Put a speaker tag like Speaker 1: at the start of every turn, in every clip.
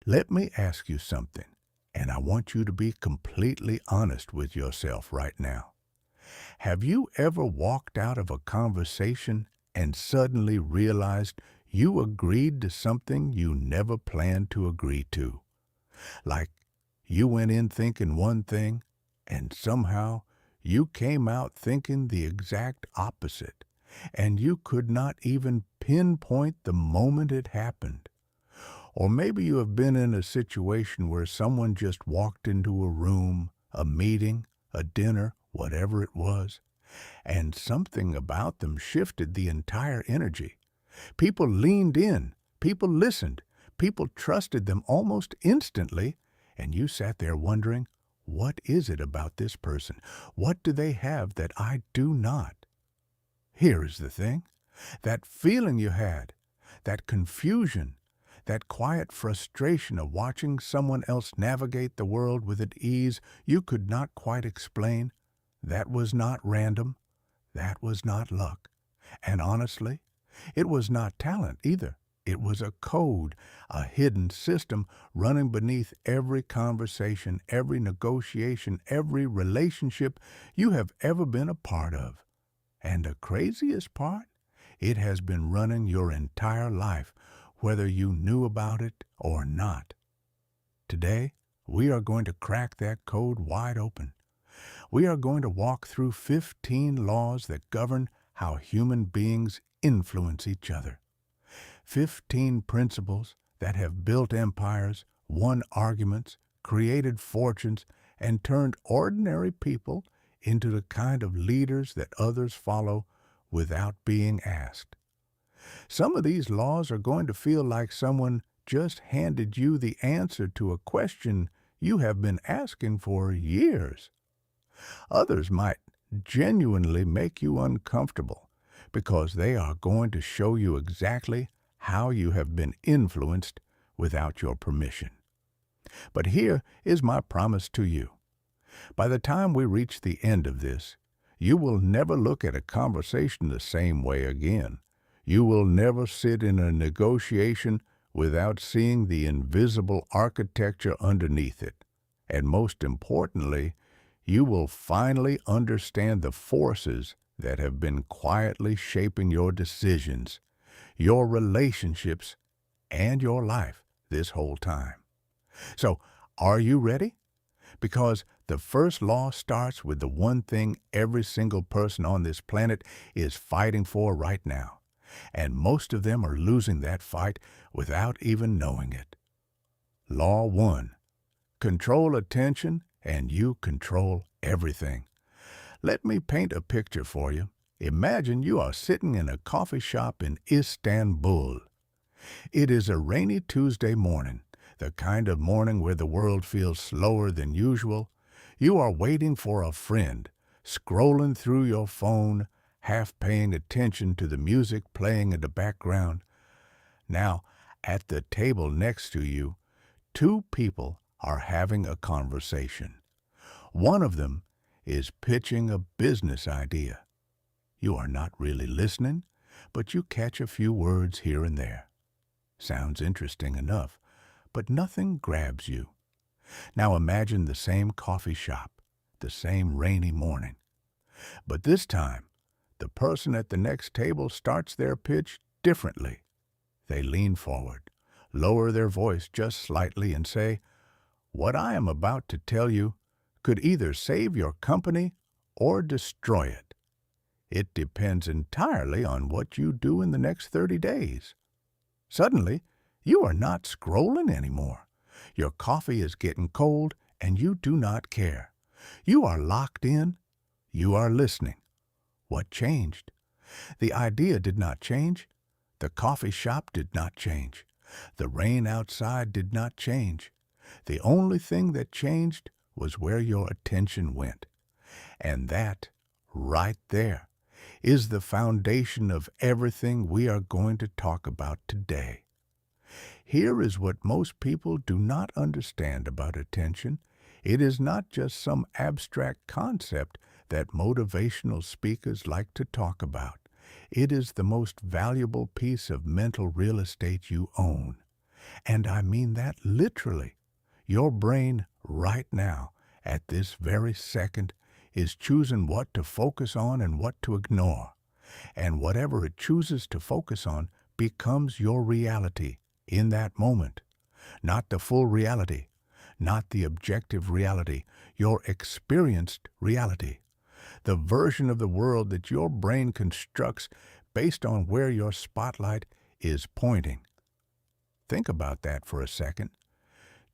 Speaker 1: Let me ask you something, and I want you to be completely honest with yourself right now. Have you ever walked out of a conversation and suddenly realized you agreed to something you never planned to agree to? Like you went in thinking one thing, and somehow you came out thinking the exact opposite, and you could not even pinpoint the moment it happened. Or maybe you have been in a situation where someone just walked into a room, a meeting, a dinner, whatever it was, and something about them shifted the entire energy. People leaned in, people listened, people trusted them almost instantly, and you sat there wondering, what is it about this person? What do they have that I do not? Here is the thing. That feeling you had, that confusion, that quiet frustration of watching someone else navigate the world with an ease you could not quite explain, that was not random, that was not luck. And honestly, it was not talent either. It was a code, a hidden system running beneath every conversation, every negotiation, every relationship you have ever been a part of. And the craziest part, it has been running your entire life, whether you knew about it or not. Today, we are going to crack that code wide open. We are going to walk through 15 laws that govern how human beings influence each other. 15 principles that have built empires, won arguments, created fortunes, and turned ordinary people into the kind of leaders that others follow without being asked. Some of these laws are going to feel like someone just handed you the answer to a question you have been asking for years. Others might genuinely make you uncomfortable because they are going to show you exactly how you have been influenced without your permission. But here is my promise to you. By the time we reach the end of this, you will never look at a conversation the same way again. You will never sit in a negotiation without seeing the invisible architecture underneath it. And most importantly, you will finally understand the forces that have been quietly shaping your decisions, your relationships, and your life this whole time. So, are you ready? Because the first law starts with the one thing every single person on this planet is fighting for right now. And most of them are losing that fight without even knowing it. Law 1. Control attention and you control everything. Let me paint a picture for you. Imagine you are sitting in a coffee shop in Istanbul. It is a rainy Tuesday morning, the kind of morning where the world feels slower than usual. You are waiting for a friend, scrolling through your phone, half paying attention to the music playing in the background. Now, at the table next to you, two people are having a conversation. One of them is pitching a business idea. You are not really listening, but you catch a few words here and there. Sounds interesting enough, but nothing grabs you. Now imagine the same coffee shop, the same rainy morning. But this time, the person at the next table starts their pitch differently. They lean forward, lower their voice just slightly, and say, "What I am about to tell you could either save your company or destroy it. It depends entirely on what you do in the next 30 days. Suddenly, you are not scrolling anymore. Your coffee is getting cold, and you do not care. You are locked in. You are listening. What changed? The idea did not change. The coffee shop did not change. The rain outside did not change. The only thing that changed was where your attention went. And that, right there, is the foundation of everything we are going to talk about today. Here is what most people do not understand about attention. It is not just some abstract concept that motivational speakers like to talk about. It is the most valuable piece of mental real estate you own. And I mean that literally. Your brain right now, at this very second, is choosing what to focus on and what to ignore. And whatever it chooses to focus on becomes your reality in that moment. Not the full reality, not the objective reality, your experienced reality. The version of the world that your brain constructs based on where your spotlight is pointing. Think about that for a second.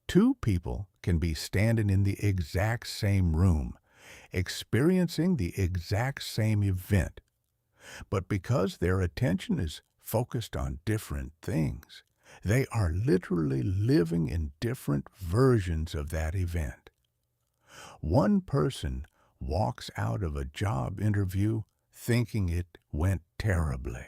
Speaker 1: Two people can be standing in the exact same room, experiencing the exact same event, but because their attention is focused on different things, they are literally living in different versions of that event. One person walks out of a job interview thinking it went terribly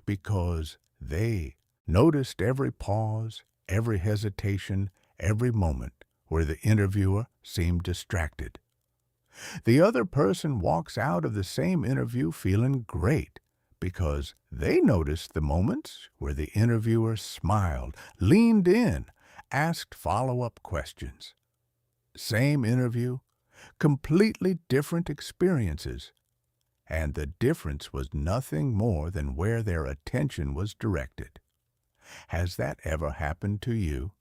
Speaker 1: because they noticed every pause, every hesitation, every moment where the interviewer seemed distracted. The other person walks out of the same interview feeling great because they noticed the moments where the interviewer smiled, leaned in, asked follow-up questions. Same interview, completely different experiences, and the difference was nothing more than where their attention was directed. Has that ever happened to you?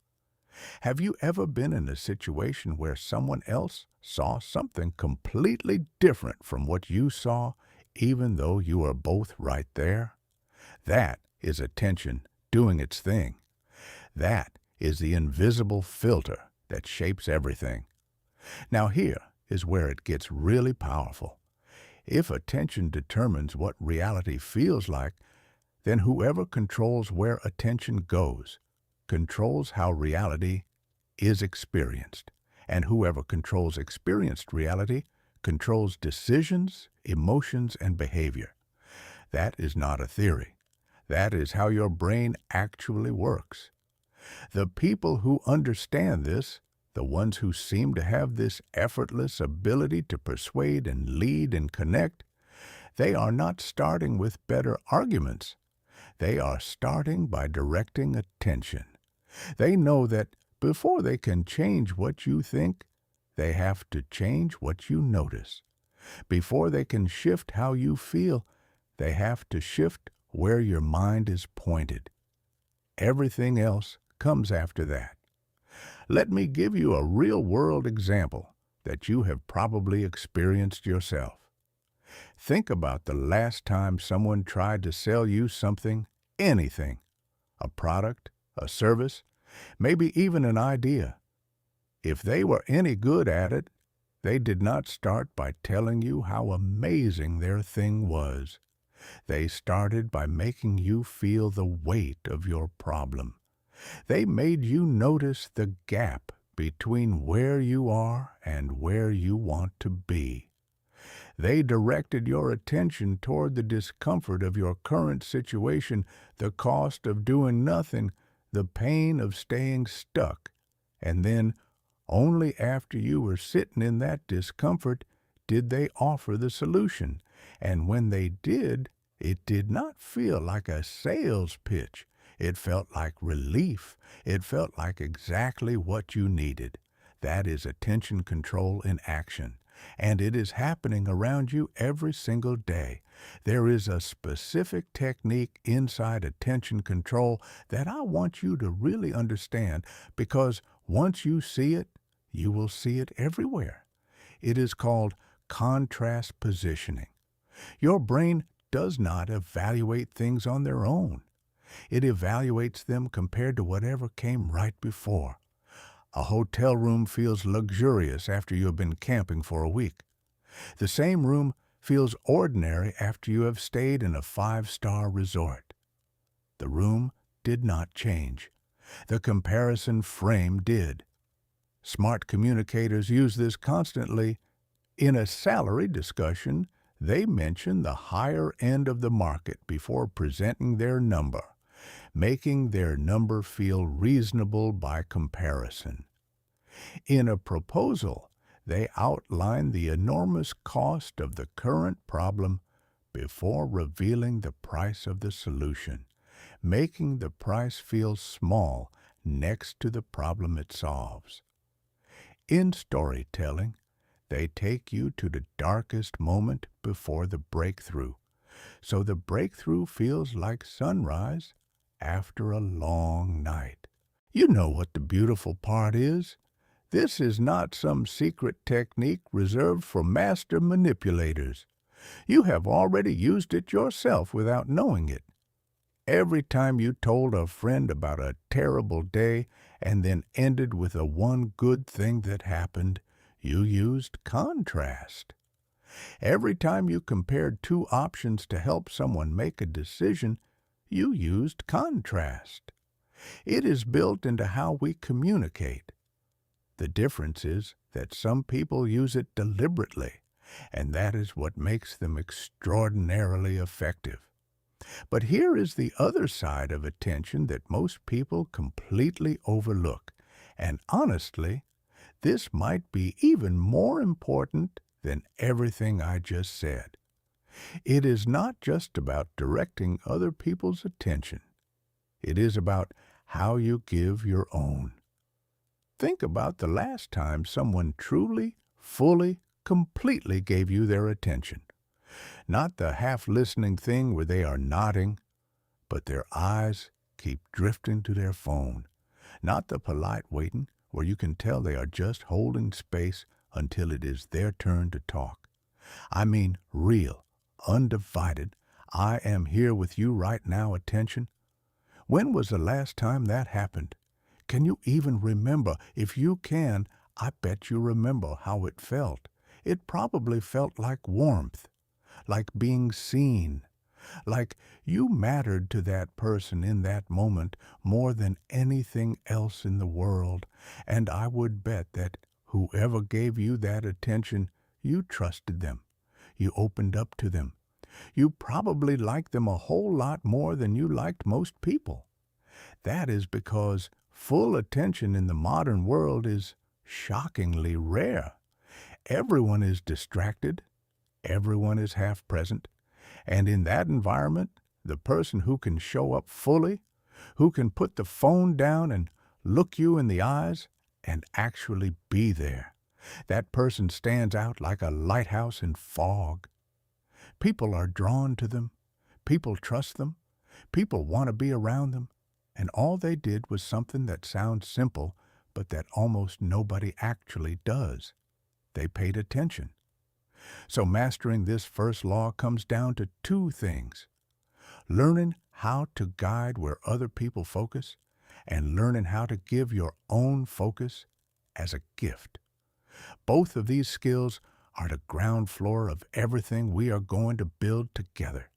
Speaker 1: Have you ever been in a situation where someone else saw something completely different from what you saw, even though you are both right there? That is attention doing its thing. That is the invisible filter that shapes everything. Now here is where it gets really powerful. If attention determines what reality feels like, then whoever controls where attention goes controls how reality is experienced. And whoever controls experienced reality controls decisions, emotions, and behavior. That is not a theory. That is how your brain actually works. The people who understand this, the ones who seem to have this effortless ability to persuade and lead and connect, they are not starting with better arguments. They are starting by directing attention. They know that before they can change what you think, they have to change what you notice. Before they can shift how you feel, they have to shift where your mind is pointed. Everything else comes after that. Let me give you a real-world example that you have probably experienced yourself. Think about the last time someone tried to sell you something, anything, a product, a service, maybe even an idea. If they were any good at it, they did not start by telling you how amazing their thing was. They started by making you feel the weight of your problem. They made you notice the gap between where you are and where you want to be. They directed your attention toward the discomfort of your current situation, the cost of doing nothing, the pain of staying stuck, and then, only after you were sitting in that discomfort, did they offer the solution. And when they did, it did not feel like a sales pitch. It felt like relief. It felt like exactly what you needed. That is attention control in action. And it is happening around you every single day. There is a specific technique inside attention control that I want you to really understand, because once you see it, you will see it everywhere. It is called contrast positioning. Your brain does not evaluate things on their own. It evaluates them compared to whatever came right before. A hotel room feels luxurious after you have been camping for a week. The same room feels ordinary after you have stayed in a 5-star resort. The room did not change. The comparison frame did. Smart communicators use this constantly. In a salary discussion, they mention the higher end of the market before presenting their number, making their number feel reasonable by comparison. In a proposal, they outline the enormous cost of the current problem before revealing the price of the solution, making the price feel small, next to the problem it solves. In storytelling, they take you to the darkest moment before the breakthrough, so the breakthrough feels like sunrise after a long night. You know what the beautiful part is? This is not some secret technique reserved for master manipulators. You have already used it yourself without knowing it. Every time you told a friend about a terrible day and then ended with a one good thing that happened, you used contrast. Every time you compared two options to help someone make a decision, you used contrast. It is built into how we communicate. The difference is that some people use it deliberately, and that is what makes them extraordinarily effective. But here is the other side of attention that most people completely overlook, and honestly, this might be even more important than everything I just said. It is not just about directing other people's attention. It is about how you give your own. Think about the last time someone truly, fully, completely gave you their attention. Not the half-listening thing where they are nodding, but their eyes keep drifting to their phone. Not the polite waiting where you can tell they are just holding space until it is their turn to talk. I mean real, undivided, I am here with you right now attention. When was the last time that happened? Can you even remember? If you can, I bet you remember how it felt. It probably felt like warmth, like being seen, like you mattered to that person in that moment more than anything else in the world, and I would bet that whoever gave you that attention, you trusted them. You opened up to them. You probably liked them a whole lot more than you liked most people. That is because full attention in the modern world is shockingly rare. Everyone is distracted. Everyone is half present. And in that environment, the person who can show up fully, who can put the phone down and look you in the eyes and actually be there, that person stands out like a lighthouse in fog. People are drawn to them. People trust them. People want to be around them. And all they did was something that sounds simple, but that almost nobody actually does. They paid attention. So mastering this first law comes down to two things: learning how to guide where other people focus, and learning how to give your own focus as a gift. Both of these skills are the ground floor of everything we are going to build together.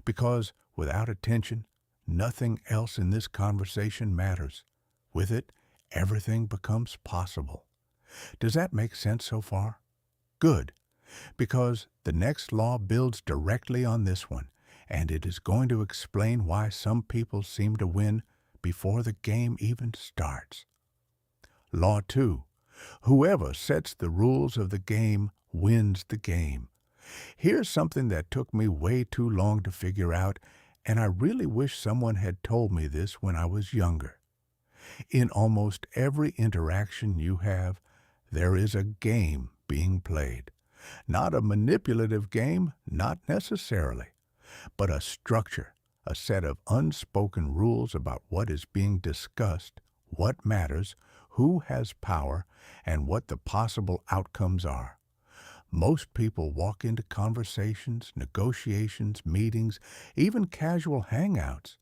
Speaker 1: Because without attention, nothing else in this conversation matters. With it, everything becomes possible. Does that make sense so far? Good, because the next law builds directly on this one, and it is going to explain why some people seem to win before the game even starts. Law 2. Whoever sets the rules of the game wins the game. Here's something that took me way too long to figure out, and I really wish someone had told me this when I was younger. In almost every interaction you have, there is a game being played. Not a manipulative game, not necessarily, but a structure, a set of unspoken rules about what is being discussed, what matters, who has power, and what the possible outcomes are. Most people walk into conversations, negotiations, meetings, even casual hangouts,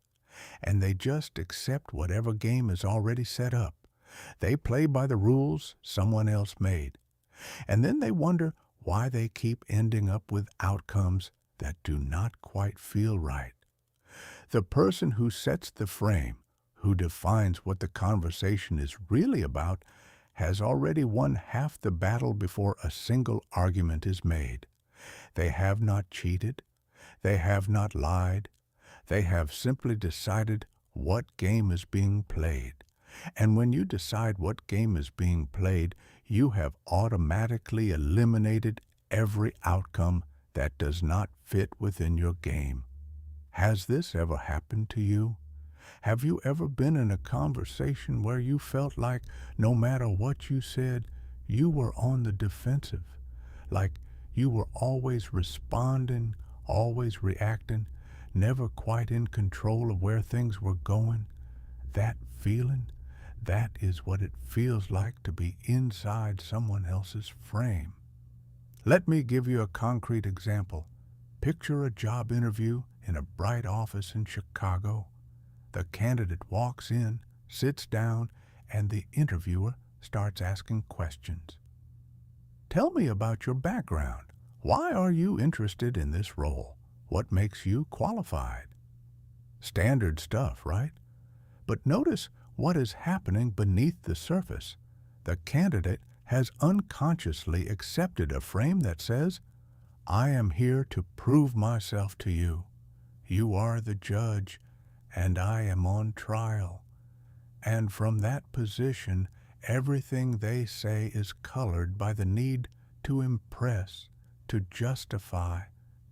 Speaker 1: and they just accept whatever game is already set up. They play by the rules someone else made. And then they wonder why they keep ending up with outcomes that do not quite feel right. The person who sets the frame, who defines what the conversation is really about, has already won half the battle before a single argument is made. They have not cheated. They have not lied. They have simply decided what game is being played. And when you decide what game is being played, you have automatically eliminated every outcome that does not fit within your game. Has this ever happened to you? Have you ever been in a conversation where you felt like no matter what you said, you were on the defensive? Like you were always responding, always reacting, never quite in control of where things were going? That feeling, that is what it feels like to be inside someone else's frame. Let me give you a concrete example. Picture a job interview in a bright office in Chicago. The candidate walks in, sits down, and the interviewer starts asking questions. Tell me about your background. Why are you interested in this role? What makes you qualified? Standard stuff, right? But notice what is happening beneath the surface. The candidate has unconsciously accepted a frame that says, I am here to prove myself to you. You are the judge, and I am on trial. And from that position, everything they say is colored by the need to impress, to justify,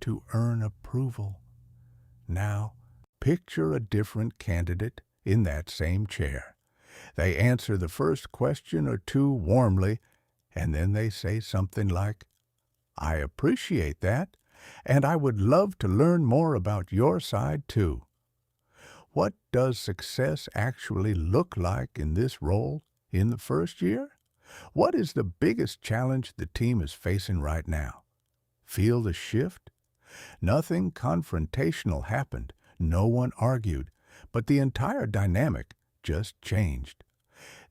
Speaker 1: to earn approval. Now, picture a different candidate in that same chair. They answer the first question or two warmly, and then they say something like, I appreciate that, and I would love to learn more about your side too. What does success actually look like in this role in the first year? What is the biggest challenge the team is facing right now? Feel the shift? Nothing confrontational happened. No one argued, but the entire dynamic just changed.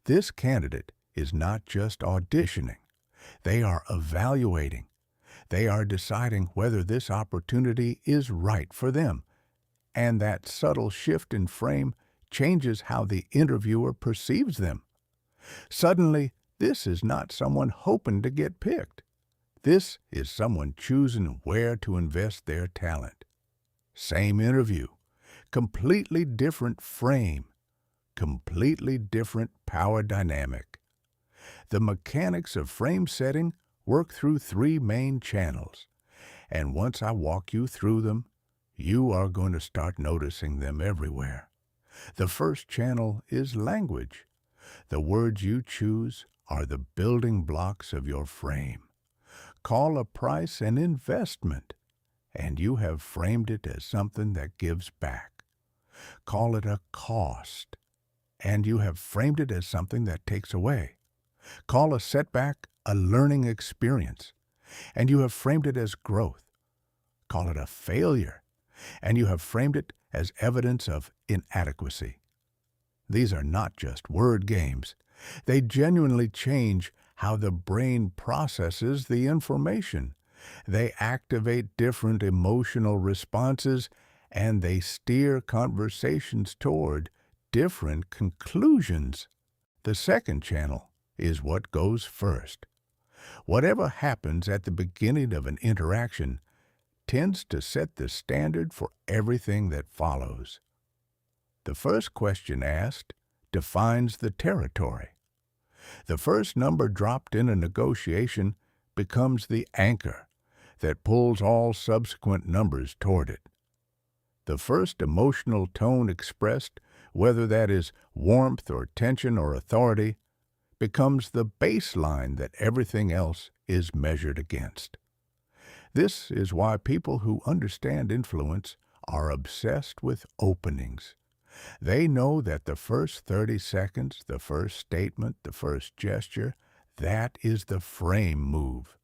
Speaker 1: This candidate is not just auditioning. They are evaluating. They are deciding whether this opportunity is right for them. And that subtle shift in frame changes how the interviewer perceives them. Suddenly, this is not someone hoping to get picked. This is someone choosing where to invest their talent. Same interview, completely different frame, completely different power dynamic. The mechanics of frame setting work through three main channels, and once I walk you through them, you are going to start noticing them everywhere. The first channel is language. The words you choose are the building blocks of your frame. Call a price an investment, and you have framed it as something that gives back. Call it a cost, and you have framed it as something that takes away. Call a setback a learning experience, and you have framed it as growth. Call it a failure, and you have framed it as evidence of inadequacy. These are not just word games. They genuinely change how the brain processes the information. They activate different emotional responses, and they steer conversations toward different conclusions. The second channel is what goes first. Whatever happens at the beginning of an interaction tends to set the standard for everything that follows. The first question asked defines the territory. The first number dropped in a negotiation becomes the anchor that pulls all subsequent numbers toward it. The first emotional tone expressed, whether that is warmth or tension or authority, becomes the baseline that everything else is measured against. This is why people who understand influence are obsessed with openings. They know that the first 30 seconds, the first statement, the first gesture, that is the frame move.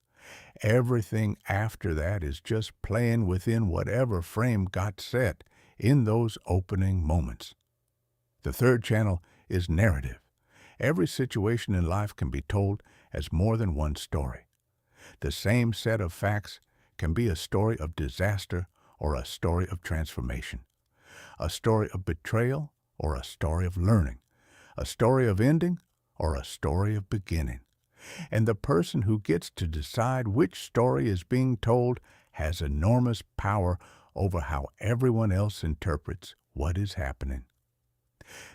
Speaker 1: Everything after that is just playing within whatever frame got set in those opening moments. The third channel is narrative. Every situation in life can be told as more than one story. The same set of facts can be a story of disaster or a story of transformation, a story of betrayal or a story of learning, a story of ending or a story of beginning. And the person who gets to decide which story is being told has enormous power over how everyone else interprets what is happening.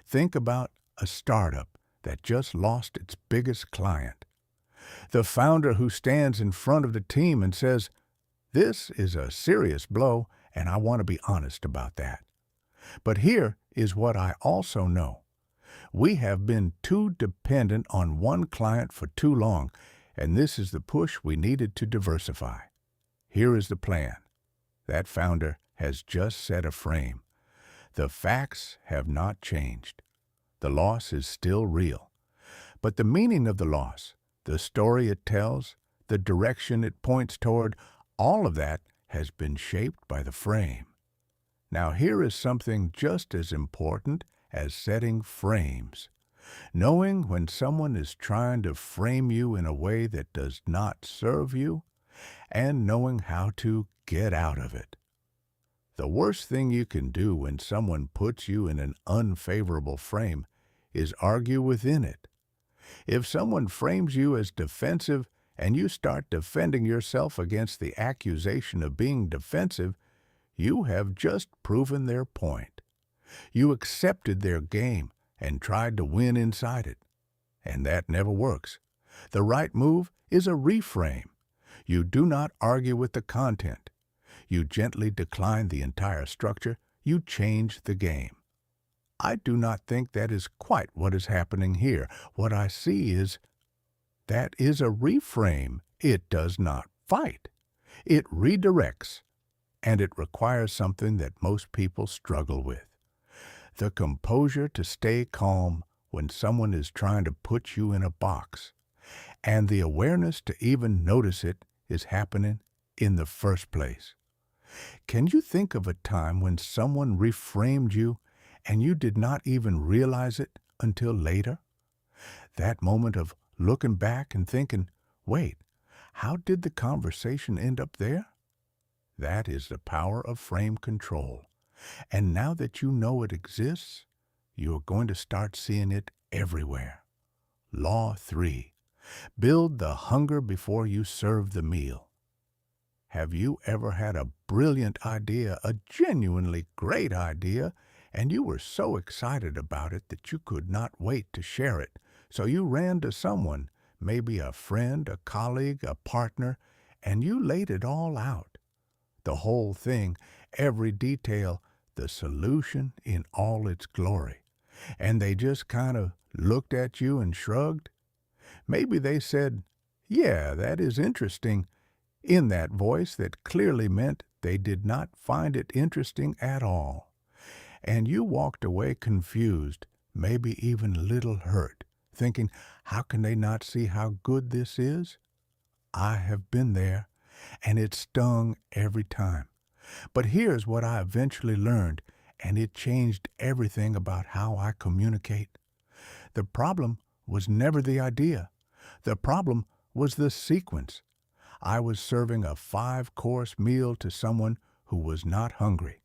Speaker 1: Think about a startup that just lost its biggest client. The founder who stands in front of the team and says, "This is a serious blow, and I want to be honest about that. But here is what I also know. We have been too dependent on one client for too long, and this is the push we needed to diversify. Here is the plan. That founder has just set a frame. The facts have not changed. The loss is still real. But the meaning of the loss, the story it tells, the direction it points toward, all of that has been shaped by the frame. Now here is something just as important as setting frames. Knowing when someone is trying to frame you in a way that does not serve you, and knowing how to get out of it. The worst thing you can do when someone puts you in an unfavorable frame is argue within it. If someone frames you as defensive and you start defending yourself against the accusation of being defensive, you have just proven their point. You accepted their game and tried to win inside it. And that never works. The right move is a reframe. You do not argue with the content. You gently decline the entire structure. You change the game. I do not think that is quite what is happening here. What I see is that is a reframe. It does not fight. It redirects, and it requires something that most people struggle with. The composure to stay calm when someone is trying to put you in a box, and the awareness to even notice it is happening in the first place. Can you think of a time when someone reframed you and you did not even realize it until later? That moment of looking back and thinking, wait, how did the conversation end up there? That is the power of frame control. And now that you know it exists, you are going to start seeing it everywhere. Law 3. Build the hunger before you serve the meal. Have you ever had a brilliant idea, a genuinely great idea, and you were so excited about it that you could not wait to share it? So you ran to someone, maybe a friend, a colleague, a partner, and you laid it all out. The whole thing, every detail, the solution in all its glory. And they just kind of looked at you and shrugged. Maybe they said, "Yeah, that is interesting," in that voice that clearly meant they did not find it interesting at all. And you walked away confused, maybe even a little hurt, thinking, how can they not see how good this is? I have been there, and it stung every time. But here's what I eventually learned, and it changed everything about how I communicate. The problem was never the idea. The problem was the sequence. I was serving a 5-course meal to someone who was not hungry.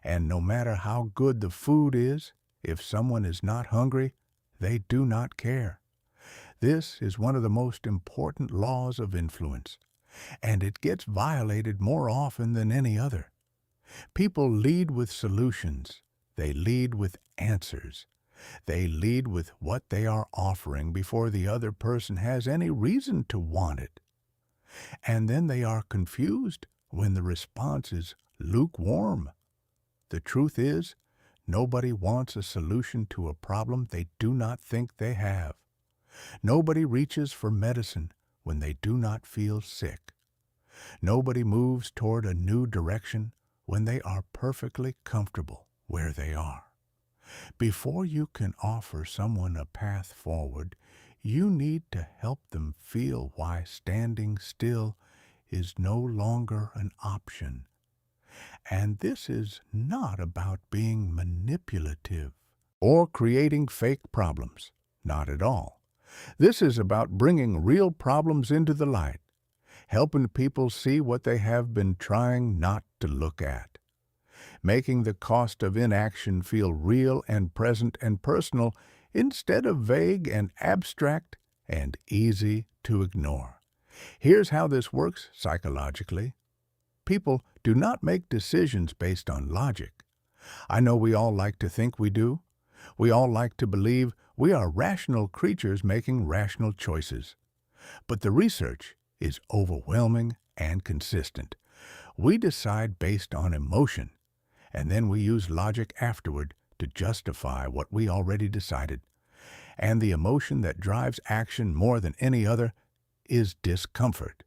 Speaker 1: And no matter how good the food is, if someone is not hungry, they do not care. This is one of the most important laws of influence, and it gets violated more often than any other. People lead with solutions. They lead with answers. They lead with what they are offering before the other person has any reason to want it. And then they are confused when the response is lukewarm. The truth is, nobody wants a solution to a problem they do not think they have. Nobody reaches for medicine when they do not feel sick. Nobody moves toward a new direction when they are perfectly comfortable where they are. Before you can offer someone a path forward, you need to help them feel why standing still is no longer an option. And this is not about being manipulative or creating fake problems. Not at all. This is about bringing real problems into the light, helping people see what they have been trying not to look at, making the cost of inaction feel real and present and personal instead of vague and abstract and easy to ignore. Here's how this works psychologically. People do not make decisions based on logic. I know we all like to think we do. We all like to believe we are rational creatures making rational choices. But the research is overwhelming and consistent. We decide based on emotion, and then we use logic afterward to justify what we already decided. And the emotion that drives action more than any other is discomfort.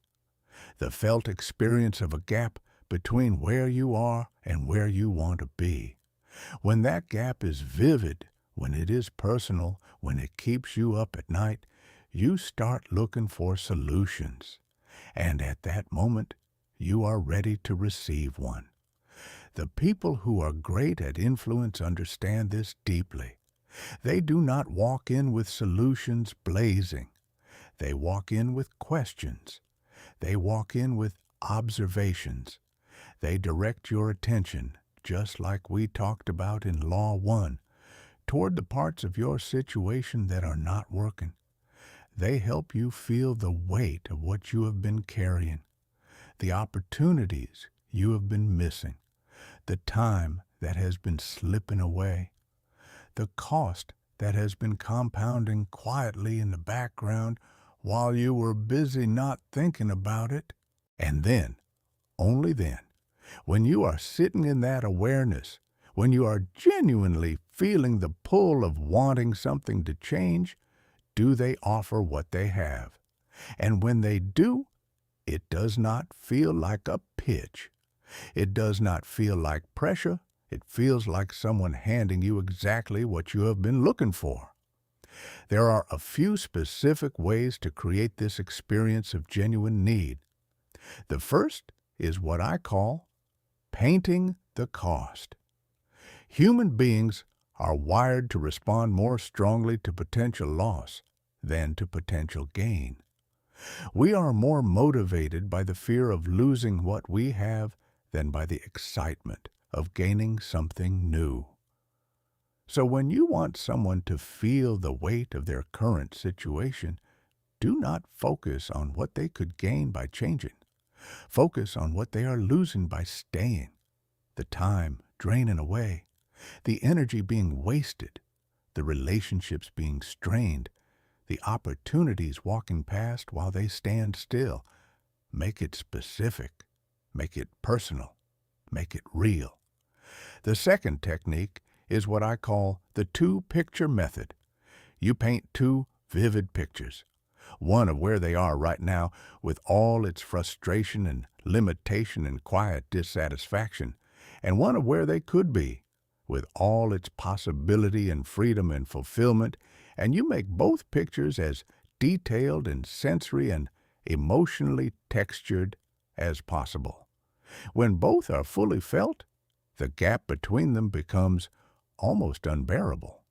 Speaker 1: The felt experience of a gap between where you are and where you want to be. When that gap is vivid, when it is personal, when it keeps you up at night, you start looking for solutions. And at that moment, you are ready to receive one. The people who are great at influence understand this deeply. They do not walk in with solutions blazing. They walk in with questions. They walk in with observations. They direct your attention, just like we talked about in Law 1, toward the parts of your situation that are not working. They help you feel the weight of what you have been carrying, the opportunities you have been missing, the time that has been slipping away, the cost that has been compounding quietly in the background while you were busy not thinking about it. And then, only then, when you are sitting in that awareness, when you are genuinely feeling the pull of wanting something to change, do they offer what they have. And when they do, it does not feel like a pitch. It does not feel like pressure. It feels like someone handing you exactly what you have been looking for. There are a few specific ways to create this experience of genuine need. The first is what I call painting the cost. Human beings are wired to respond more strongly to potential loss than to potential gain. We are more motivated by the fear of losing what we have than by the excitement of gaining something new. So when you want someone to feel the weight of their current situation, do not focus on what they could gain by changing. Focus on what they are losing by staying, the time draining away, the energy being wasted, the relationships being strained, the opportunities walking past while they stand still. Make it specific. Make it personal. Make it real. The second technique is what I call the two-picture method. You paint two vivid pictures, one of where they are right now with all its frustration and limitation and quiet dissatisfaction, and one of where they could be with all its possibility and freedom and fulfillment, and you make both pictures as detailed and sensory and emotionally textured as possible. When both are fully felt, the gap between them becomes almost unbearable,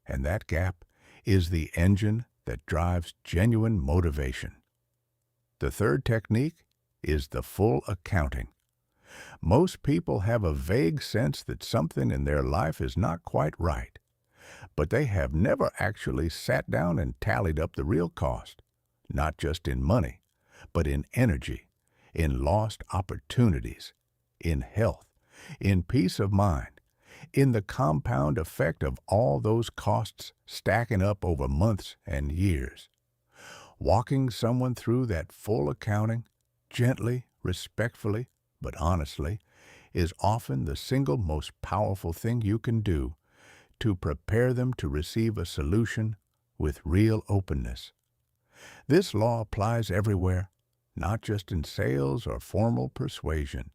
Speaker 1: and that gap is the engine that drives genuine motivation. The third technique is the full accounting. Most people have a vague sense that something in their life is not quite right, but they have never actually sat down and tallied up the real cost, not just in money, but in energy, in lost opportunities, in health, in peace of mind, in the compound effect of all those costs stacking up over months and years. Walking someone through that full accounting, gently, respectfully, but honestly, is often the single most powerful thing you can do to prepare them to receive a solution with real openness. This law applies everywhere, not just in sales or formal persuasion.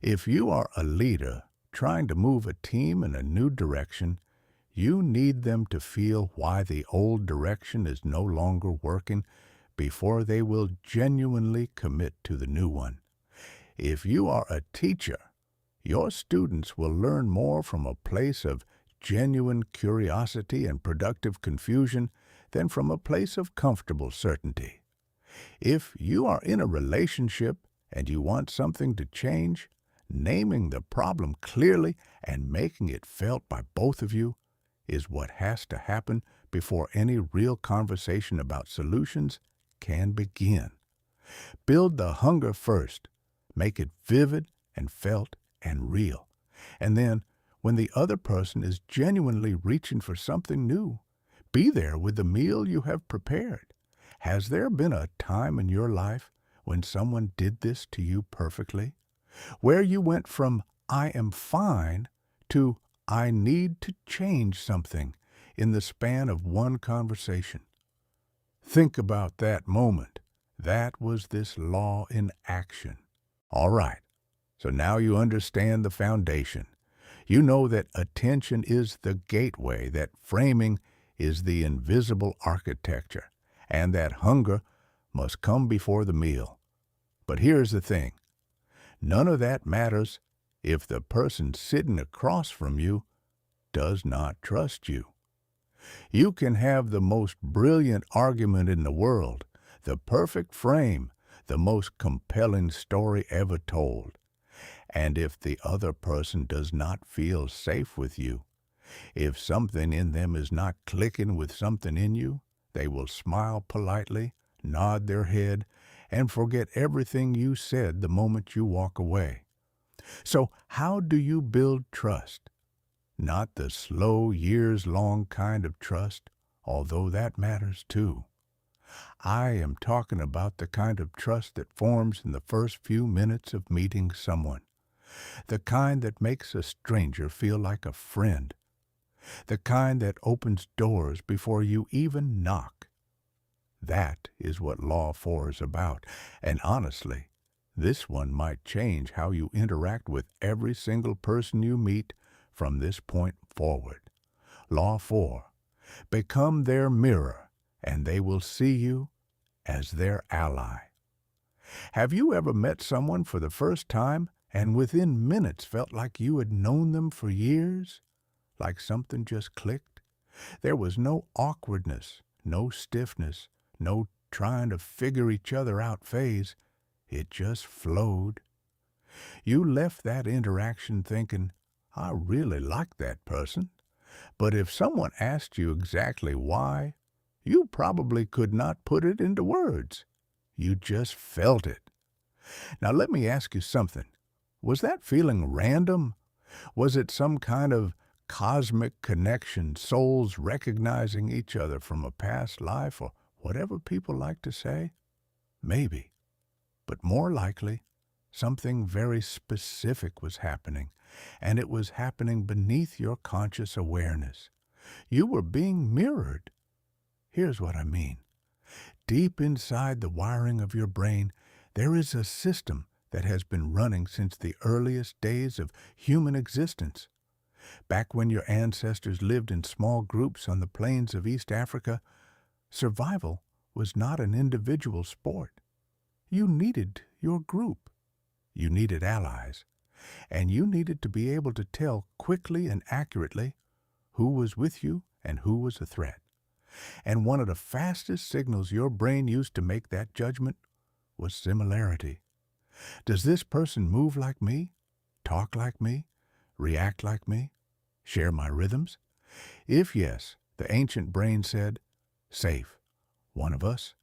Speaker 1: If you are a leader trying to move a team in a new direction, you need them to feel why the old direction is no longer working before they will genuinely commit to the new one. If you are a teacher, your students will learn more from a place of genuine curiosity and productive confusion than from a place of comfortable certainty. If you are in a relationship and you want something to change, naming the problem clearly and making it felt by both of you is what has to happen before any real conversation about solutions can begin. Build the hunger first. Make it vivid and felt and real. And then, when the other person is genuinely reaching for something new, be there with the meal you have prepared. Has there been a time in your life when someone did this to you perfectly? Where you went from "I am fine" to I need to change something in the span of one conversation. Think about that moment. That was this law in action. All right, so now you understand the foundation. You know that attention is the gateway, that framing is the invisible architecture, and that hunger must come before the meal. But here's the thing. None of that matters if the person sitting across from you does not trust you. You can have the most brilliant argument in the world, the perfect frame, the most compelling story ever told. And if the other person does not feel safe with you, if something in them is not clicking with something in you, they will smile politely, nod their head, and forget everything you said the moment you walk away. So how do you build trust? Not the slow, years-long kind of trust, although that matters too. I am talking about the kind of trust that forms in the first few minutes of meeting someone, the kind that makes a stranger feel like a friend, the kind that opens doors before you even knock. That is what Law 4 is about, and honestly, this one might change how you interact with every single person you meet from this point forward. Law 4. Become their mirror, and they will see you as their ally. Have you ever met someone for the first time and within minutes felt like you had known them for years? Like something just clicked? There was no awkwardness, no stiffness, no trying to figure each other out phase. It just flowed. You left that interaction thinking, I really like that person. But if someone asked you exactly why, you probably could not put it into words. You just felt it. Now let me ask you something. Was that feeling random? Was it some kind of cosmic connection, souls recognizing each other from a past life, or whatever people like to say? Maybe. But more likely, something very specific was happening, and it was happening beneath your conscious awareness. You were being mirrored. Here's what I mean. Deep inside the wiring of your brain, there is a system that has been running since the earliest days of human existence. Back when your ancestors lived in small groups on the plains of East Africa, survival was not an individual sport. You needed your group. You needed allies. And you needed to be able to tell quickly and accurately who was with you and who was a threat. And one of the fastest signals your brain used to make that judgment was similarity. Does this person move like me, talk like me, react like me, share my rhythms? If yes, the ancient brain said, safe, one of us,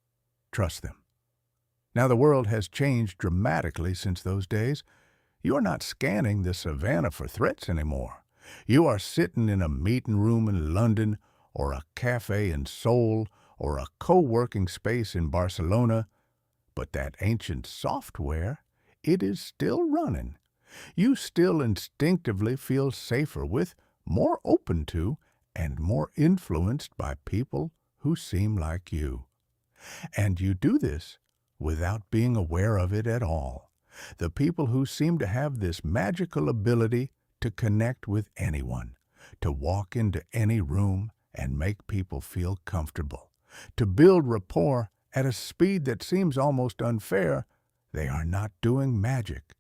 Speaker 1: trust them. Now the world has changed dramatically since those days. You are not scanning the savannah for threats anymore. You are sitting in a meeting room in London, or a cafe in Seoul, or a co-working space in Barcelona. But that ancient software, it is still running. You still instinctively feel safer with, more open to, and more influenced by people who seem like you. And you do this without being aware of it at all. The people who seem to have this magical ability to connect with anyone, to walk into any room and make people feel comfortable, to build rapport at a speed that seems almost unfair, they are not doing magic.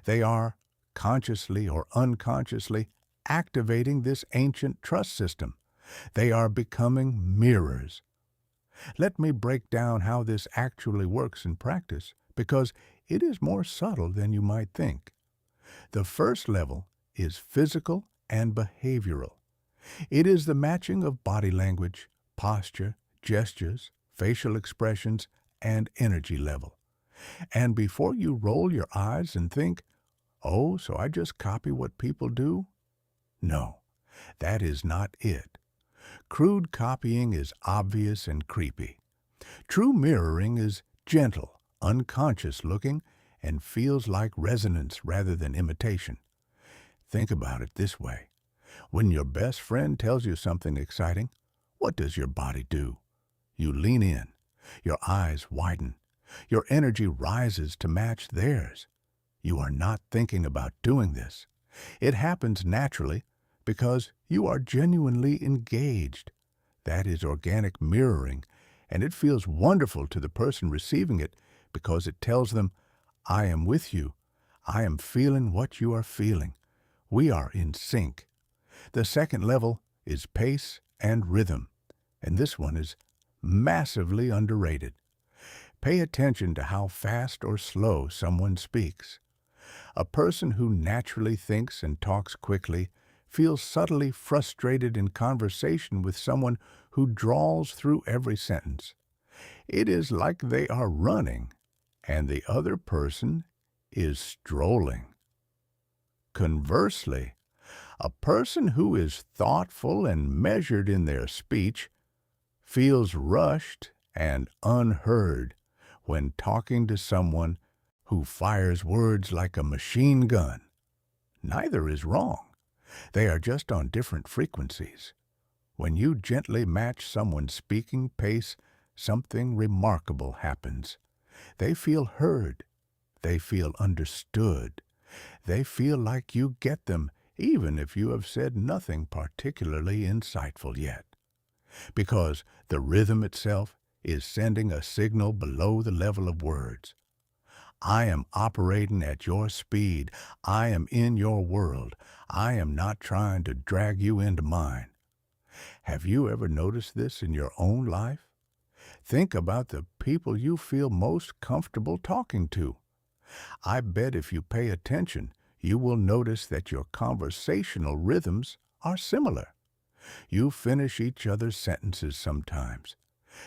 Speaker 1: They are, consciously or unconsciously, activating this ancient trust system. They are becoming mirrors. Let me break down how this actually works in practice, because it is more subtle than you might think. The first level is physical and behavioral. It is the matching of body language, posture, gestures, facial expressions, and energy level. And before you roll your eyes and think, oh, so I just copy what people do? No, that is not it. Crude copying is obvious and creepy. True mirroring is gentle, unconscious looking, and feels like resonance rather than imitation. Think about it this way. When your best friend tells you something exciting, what does your body do? You lean in, your eyes widen, your energy rises to match theirs. You are not thinking about doing this. It happens naturally because you are genuinely engaged. That is organic mirroring, and it feels wonderful to the person receiving it because it tells them, I am with you. I am feeling what you are feeling. We are in sync. The second level is pace and rhythm, and this one is massively underrated. Pay attention to how fast or slow someone speaks. A person who naturally thinks and talks quickly feels subtly frustrated in conversation with someone who drawls through every sentence. It is like they are running and the other person is strolling. Conversely, a person who is thoughtful and measured in their speech feels rushed and unheard when talking to someone who fires words like a machine gun. Neither is wrong. They are just on different frequencies. When you gently match someone's speaking pace, something remarkable happens. They feel heard. They feel understood. They feel like you get them, even if you have said nothing particularly insightful yet. Because the rhythm itself is sending a signal below the level of words. I am operating at your speed. I am in your world. I am not trying to drag you into mine. Have you ever noticed this in your own life? Think about the people you feel most comfortable talking to. I bet if you pay attention, you will notice that your conversational rhythms are similar. You finish each other's sentences sometimes.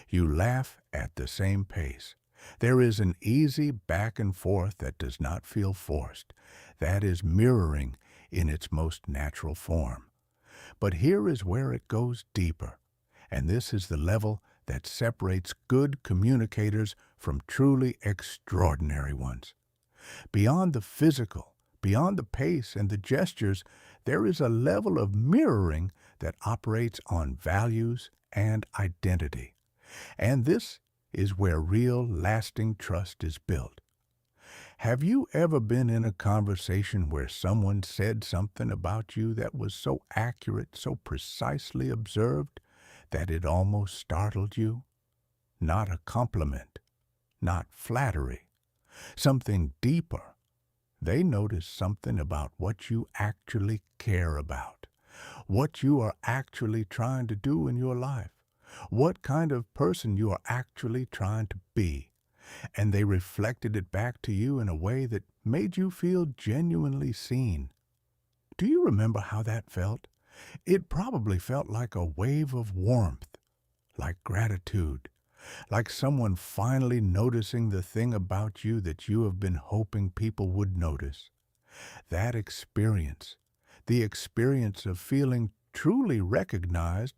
Speaker 1: You laugh at the same pace. There is an easy back and forth that does not feel forced. That is mirroring in its most natural form. But here is where it goes deeper, and this is the level that separates good communicators from truly extraordinary ones. Beyond the physical, beyond the pace and the gestures, there is a level of mirroring that operates on values and identity. And this is where real, lasting trust is built. Have you ever been in a conversation where someone said something about you that was so accurate, so precisely observed, that it almost startled you? Not a compliment, not flattery, something deeper. They noticed something about what you actually care about, what you are actually trying to do in your life, what kind of person you are actually trying to be. And they reflected it back to you in a way that made you feel genuinely seen. Do you remember how that felt? It probably felt like a wave of warmth, like gratitude, like someone finally noticing the thing about you that you have been hoping people would notice. That experience, the experience of feeling truly recognized,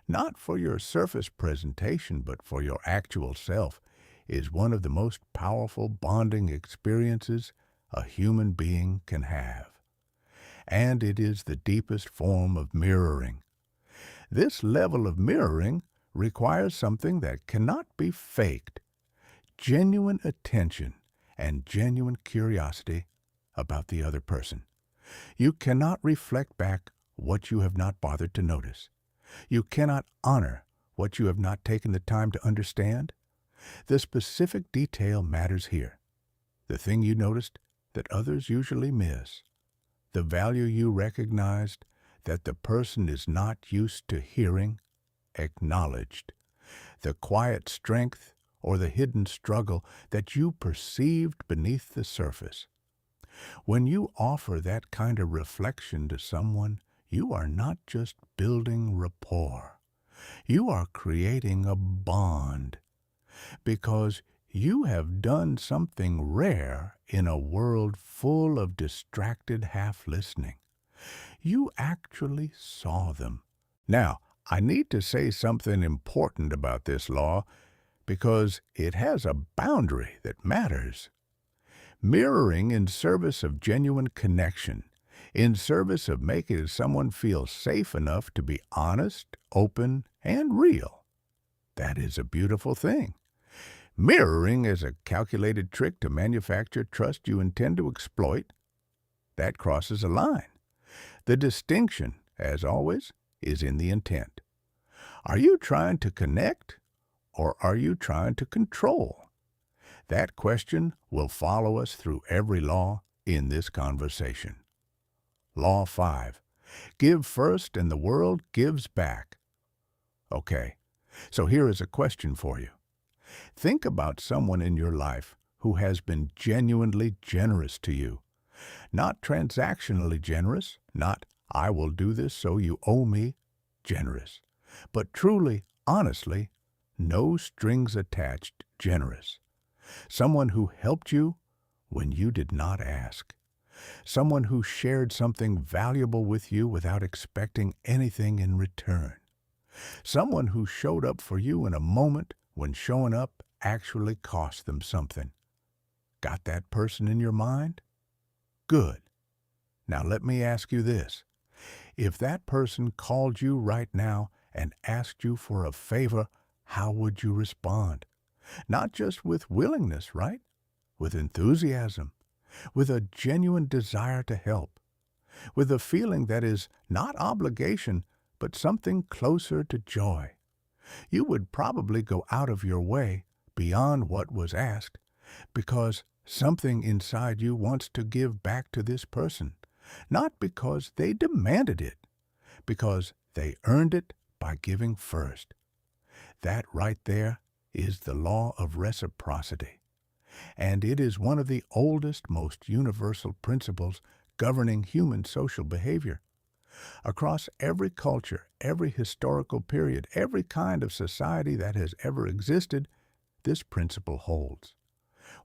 Speaker 1: not for your surface presentation, but for your actual self, is one of the most powerful bonding experiences a human being can have. And it is the deepest form of mirroring. This level of mirroring requires something that cannot be faked: genuine attention and genuine curiosity about the other person. You cannot reflect back what you have not bothered to notice. You cannot honor what you have not taken the time to understand. The specific detail matters here. The thing you noticed that others usually miss. The value you recognized that the person is not used to hearing acknowledged. The quiet strength or the hidden struggle that you perceived beneath the surface. When you offer that kind of reflection to someone, you are not just building rapport. You are creating a bond, because you have done something rare in a world full of distracted half-listening. You actually saw them. Now, I need to say something important about this law because it has a boundary that matters. Mirroring in service of genuine connection in service of making someone feel safe enough to be honest, open, and real. That is a beautiful thing. Mirroring is a calculated trick to manufacture trust you intend to exploit. That crosses a line. The distinction, as always, is in the intent. Are you trying to connect, or are you trying to control? That question will follow us through every law in this conversation. Law 5. Give first and the world gives back. Okay, so here is a question for you. Think about someone in your life who has been genuinely generous to you. Not transactionally generous, not "I will do this so you owe me" generous, but truly, honestly, no strings attached generous. Someone who helped you when you did not ask. Someone who shared something valuable with you without expecting anything in return. Someone who showed up for you in a moment when showing up actually cost them something. Got that person in your mind? Good. Now let me ask you this. If that person called you right now and asked you for a favor, how would you respond? Not just with willingness, right? With enthusiasm, with a genuine desire to help, with a feeling that is not obligation, but something closer to joy. You would probably go out of your way beyond what was asked because something inside you wants to give back to this person, not because they demanded it, because they earned it by giving first. That right there is the law of reciprocity, and it is one of the oldest, most universal principles governing human social behavior. Across every culture, every historical period, every kind of society that has ever existed, this principle holds.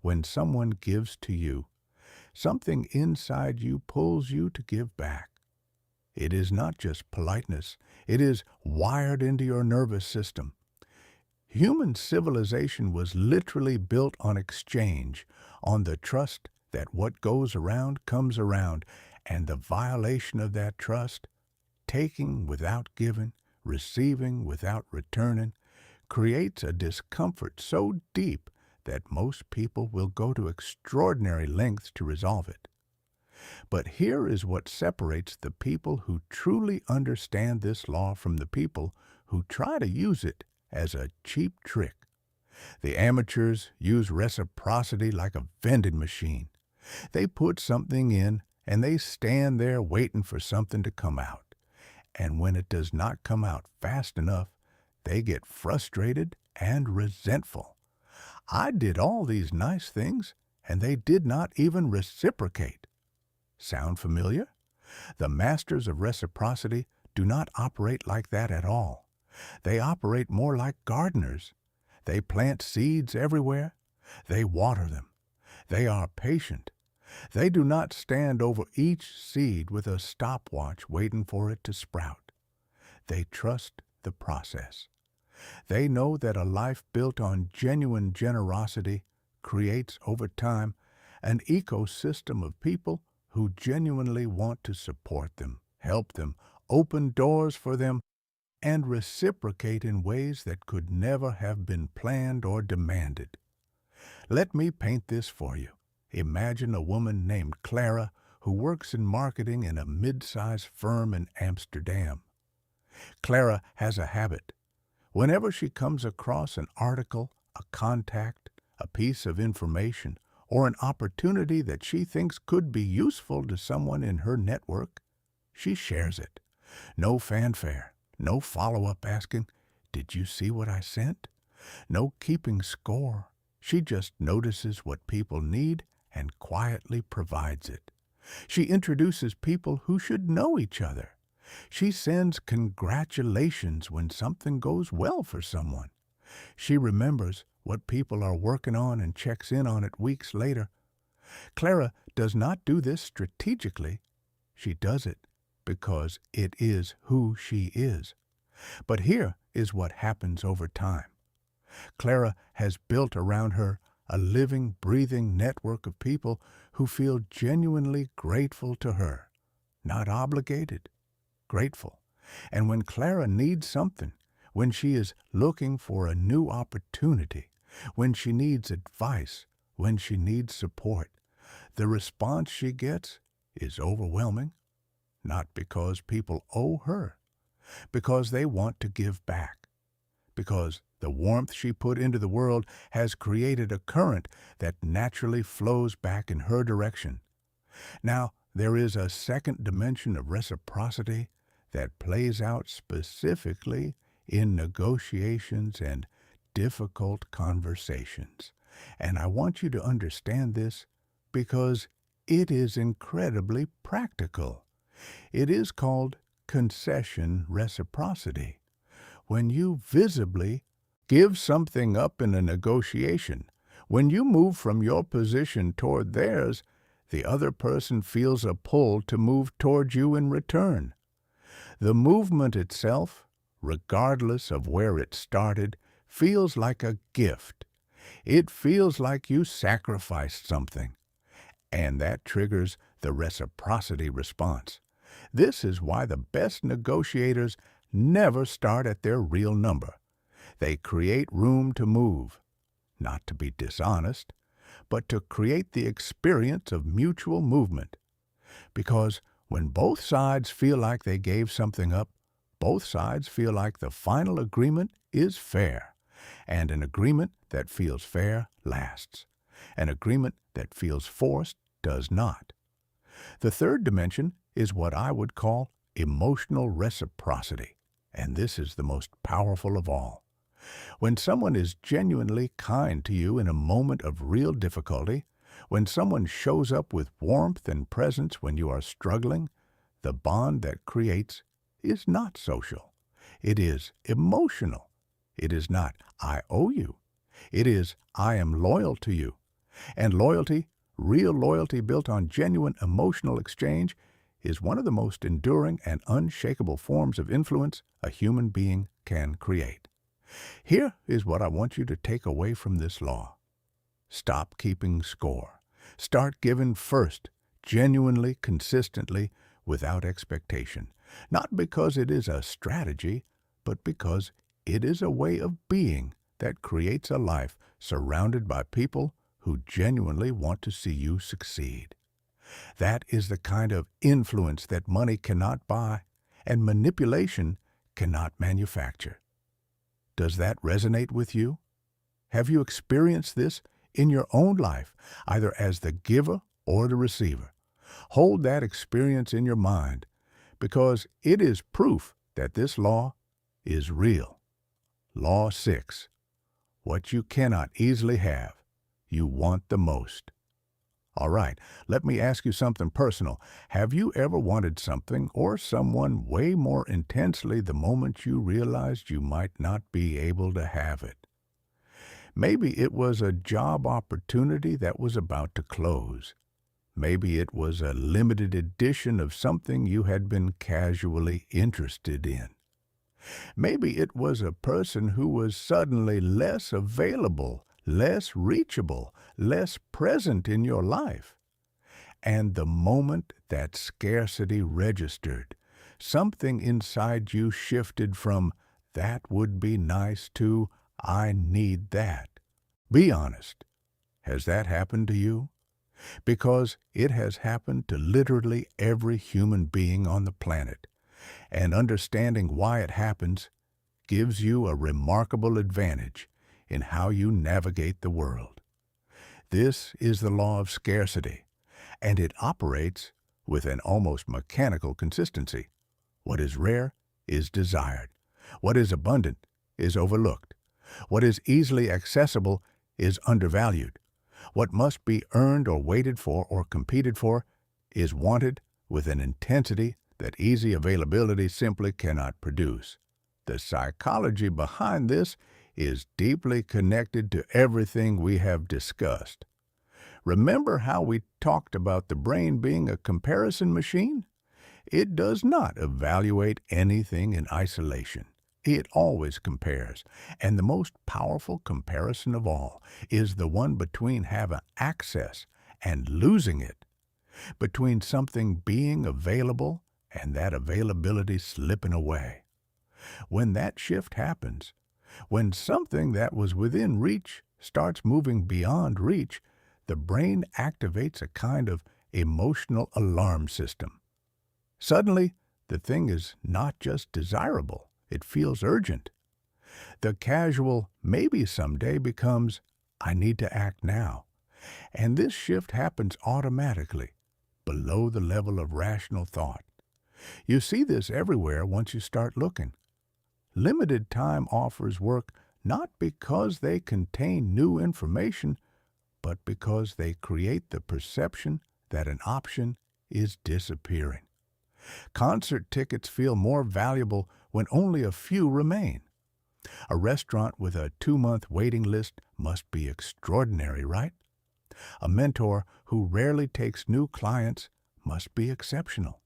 Speaker 1: When someone gives to you, something inside you pulls you to give back. It is not just politeness. It is wired into your nervous system. Human civilization was literally built on exchange, on the trust that what goes around comes around, and the violation of that trust, taking without giving, receiving without returning, creates a discomfort so deep that most people will go to extraordinary lengths to resolve it. But here is what separates the people who truly understand this law from the people who try to use it as a cheap trick. The amateurs use reciprocity like a vending machine. They put something in and they stand there waiting for something to come out. And when it does not come out fast enough, they get frustrated and resentful. I did all these nice things, and they did not even reciprocate. Sound familiar? The masters of reciprocity do not operate like that at all. They operate more like gardeners. They plant seeds everywhere. They water them. They are patient. They do not stand over each seed with a stopwatch waiting for it to sprout. They trust the process. They know that a life built on genuine generosity creates over time an ecosystem of people who genuinely want to support them, help them, open doors for them, and reciprocate in ways that could never have been planned or demanded. Let me paint this for you. Imagine a woman named Clara who works in marketing in a mid-sized firm in Amsterdam. Clara has a habit. Whenever she comes across an article, a contact, a piece of information, or an opportunity that she thinks could be useful to someone in her network, she shares it. No fanfare, no follow-up asking, "Did you see what I sent?" No keeping score. She just notices what people need and quietly provides it. She introduces people who should know each other. She sends congratulations when something goes well for someone. She remembers what people are working on and checks in on it weeks later. Clara does not do this strategically. She does it because it is who she is. But here is what happens over time. Clara has built around her a living, breathing network of people who feel genuinely grateful to her. not obligated, grateful. And when Clara needs something, when she is looking for a new opportunity, when she needs advice, when she needs support, the response she gets is overwhelming, not because people owe her, because they want to give back, because the warmth she put into the world has created a current that naturally flows back in her direction. Now, there is a second dimension of reciprocity that plays out specifically in negotiations and difficult conversations. And I want you to understand this because it is incredibly practical. It is called concession reciprocity. When you visibly give something up in a negotiation, when you move from your position toward theirs, the other person feels a pull to move toward you in return. The movement itself, regardless of where it started, feels like a gift. It feels like you sacrificed something. And that triggers the reciprocity response. This is why the best negotiators never start at their real number. They create room to move, not to be dishonest, but to create the experience of mutual movement. Because when both sides feel like they gave something up, both sides feel like the final agreement is fair. And an agreement that feels fair lasts. An agreement that feels forced does not. The third dimension is what I would call emotional reciprocity, and this is the most powerful of all. When someone is genuinely kind to you in a moment of real difficulty, when someone shows up with warmth and presence when you are struggling, the bond that creates is not social. It is emotional. It is not, I owe you. It is, I am loyal to you. And loyalty, real loyalty built on genuine emotional exchange, is one of the most enduring and unshakable forms of influence a human being can create. Here is what I want you to take away from this law. Stop keeping score. Start giving first, genuinely, consistently, without expectation. Not because it is a strategy, but because it is a way of being that creates a life surrounded by people who genuinely want to see you succeed. That is the kind of influence that money cannot buy and manipulation cannot manufacture. Does that resonate with you? Have you experienced this in your own life, either as the giver or the receiver? Hold that experience in your mind, because it is proof that this law is real. Law 6. What you cannot easily have, you want the most. All right, let me ask you something personal. Have you ever wanted something or someone way more intensely the moment you realized you might not be able to have it? Maybe it was a job opportunity that was about to close. Maybe it was a limited edition of something you had been casually interested in. Maybe it was a person who was suddenly less available, less reachable, less present in your life. And the moment that scarcity registered, something inside you shifted from, that would be nice, to, I need that. Be honest. Has that happened to you? Because it has happened to literally every human being on the planet. And understanding why it happens gives you a remarkable advantage in how you navigate the world. This is the law of scarcity, and it operates with an almost mechanical consistency. What is rare is desired. What is abundant is overlooked. What is easily accessible is undervalued. What must be earned or waited for or competed for is wanted with an intensity that easy availability simply cannot produce. The psychology behind this is deeply connected to everything we have discussed. Remember how we talked about the brain being a comparison machine? It does not evaluate anything in isolation. It always compares, and the most powerful comparison of all is the one between having access and losing it. between something being available and that availability slipping away. When that shift happens, when something that was within reach starts moving beyond reach, the brain activates a kind of emotional alarm system. Suddenly, the thing is not just desirable, it feels urgent. The casual maybe someday becomes I need to act now. And this shift happens automatically, below the level of rational thought. You see this everywhere once you start looking. Limited time offers work not because they contain new information, but because they create the perception that an option is disappearing. Concert tickets feel more valuable when only a few remain. A restaurant with a 2-month waiting list must be extraordinary, right? A mentor who rarely takes new clients must be exceptional.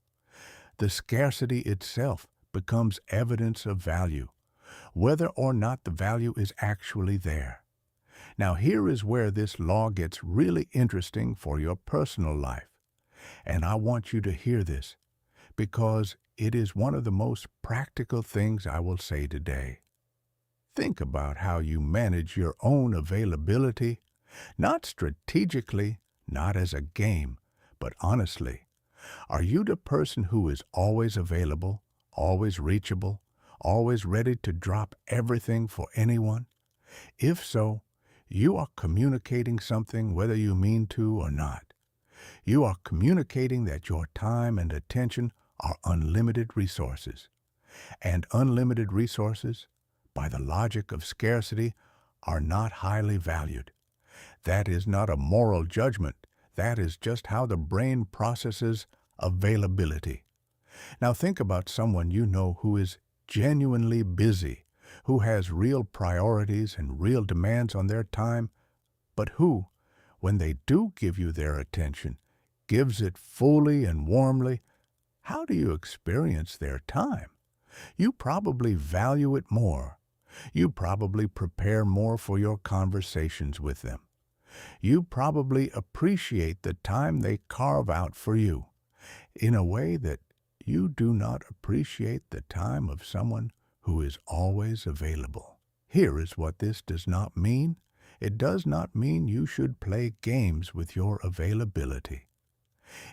Speaker 1: The scarcity itself becomes evidence of value, whether or not the value is actually there. Now here is where this law gets really interesting for your personal life. And I want you to hear this, because it is one of the most practical things I will say today. Think about how you manage your own availability, not strategically, not as a game, but honestly. Are you the person who is always available, always reachable, always ready to drop everything for anyone? If so, you are communicating something whether you mean to or not. You are communicating that your time and attention are unlimited resources. And unlimited resources, by the logic of scarcity, are not highly valued. That is not a moral judgment. That is just how the brain processes availability. Now think about someone you know who is genuinely busy, who has real priorities and real demands on their time, but who, when they do give you their attention, gives it fully and warmly. How do you experience their time? You probably value it more. You probably prepare more for your conversations with them. You probably appreciate the time they carve out for you in a way that you do not appreciate the time of someone who is always available. Here is what this does not mean. It does not mean you should play games with your availability.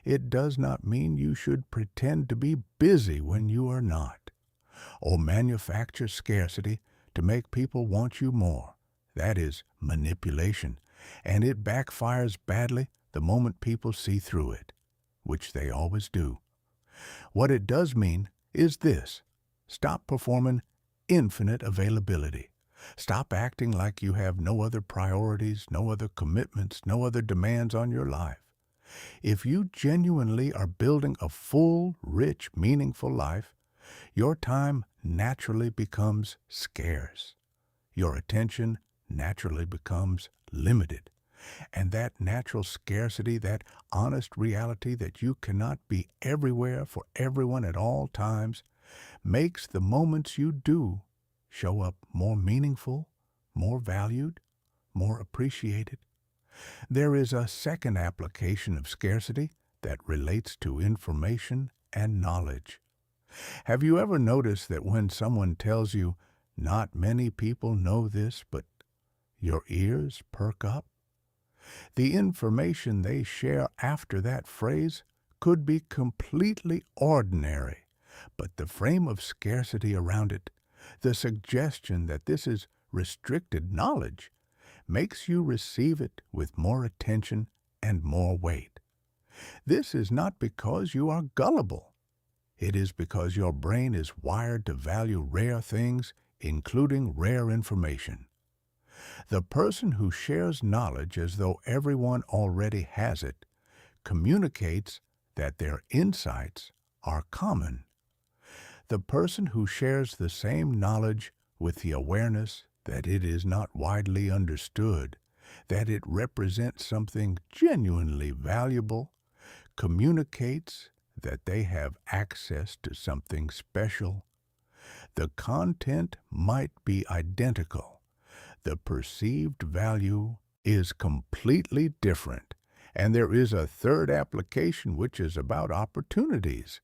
Speaker 1: It does not mean you should pretend to be busy when you are not, or manufacture scarcity to make people want you more. That is manipulation, and it backfires badly the moment people see through it, which they always do. What it does mean is this: stop performing infinite availability. Stop acting like you have no other priorities, no other commitments, no other demands on your life. If you genuinely are building a full, rich, meaningful life, your time naturally becomes scarce. Your attention naturally becomes limited. And that natural scarcity, that honest reality that you cannot be everywhere for everyone at all times, makes the moments you do show up more meaningful, more valued, more appreciated. There is a second application of scarcity that relates to information and knowledge. Have you ever noticed that when someone tells you, "Not many people know this," but your ears perk up? The information they share after that phrase could be completely ordinary, but the frame of scarcity around it, the suggestion that this is restricted knowledge, makes you receive it with more attention and more weight. This is not because you are gullible. It is because your brain is wired to value rare things, including rare information. The person who shares knowledge as though everyone already has it communicates that their insights are common. The person who shares the same knowledge with the awareness that it is not widely understood, that it represents something genuinely valuable, communicates that they have access to something special. The content might be identical. The perceived value is completely different, And there is a third application, which is about opportunities.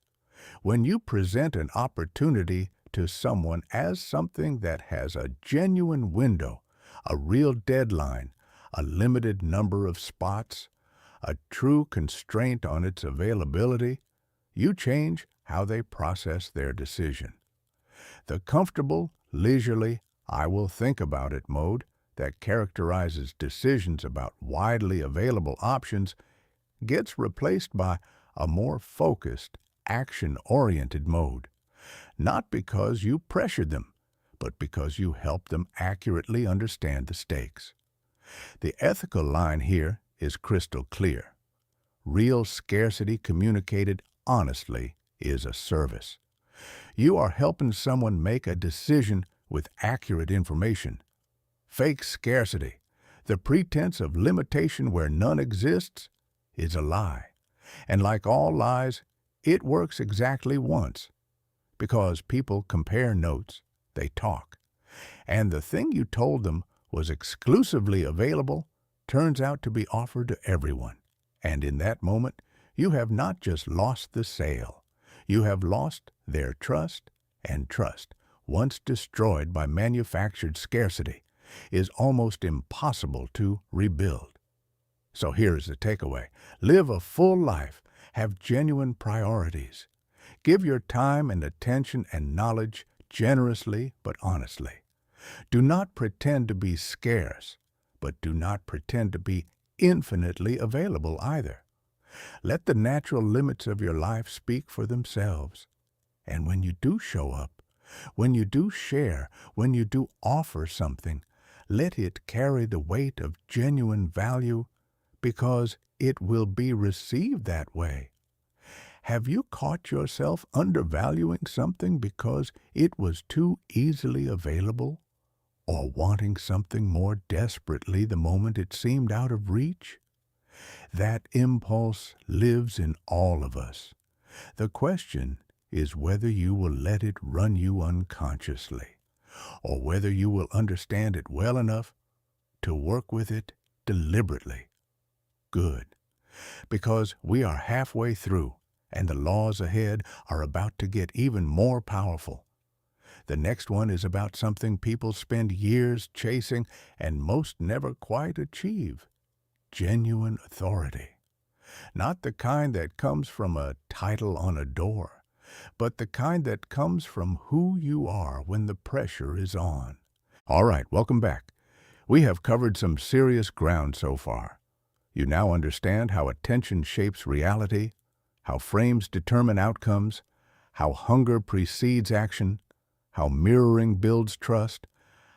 Speaker 1: When you present an opportunity to someone as something that has a genuine window, a real deadline, a limited number of spots, a true constraint on its availability, you change how they process their decision. The comfortable, leisurely, I will think about it mode that characterizes decisions about widely available options gets replaced by a more focused, action-oriented mode, not because you pressured them, but because you helped them accurately understand the stakes. The ethical line here is crystal clear. Real scarcity communicated honestly is a service. You are helping someone make a decision with accurate information. Fake scarcity, the pretense of limitation where none exists, is a lie. And like all lies, it works exactly once. Because people compare notes, they talk. And the thing you told them was exclusively available turns out to be offered to everyone. And in that moment, you have not just lost the sale, you have lost their trust, and trust, once destroyed by manufactured scarcity, is almost impossible to rebuild. So here is the takeaway. Live a full life. Have genuine priorities. Give your time and attention and knowledge generously but honestly. Do not pretend to be scarce, but do not pretend to be infinitely available either. Let the natural limits of your life speak for themselves. And when you do show up, when you do share, when you do offer something, let it carry the weight of genuine value because it will be received that way. Have you caught yourself undervaluing something because it was too easily available? Or wanting something more desperately the moment it seemed out of reach? That impulse lives in all of us. The question is whether you will let it run you unconsciously, or whether you will understand it well enough to work with it deliberately. Good. Because we are halfway through, and the laws ahead are about to get even more powerful. The next one is about something people spend years chasing and most never quite achieve. Genuine authority. Not the kind that comes from a title on a door, but the kind that comes from who you are when the pressure is on. All right, welcome back. We have covered some serious ground so far. You now understand how attention shapes reality, how frames determine outcomes, how hunger precedes action, how mirroring builds trust,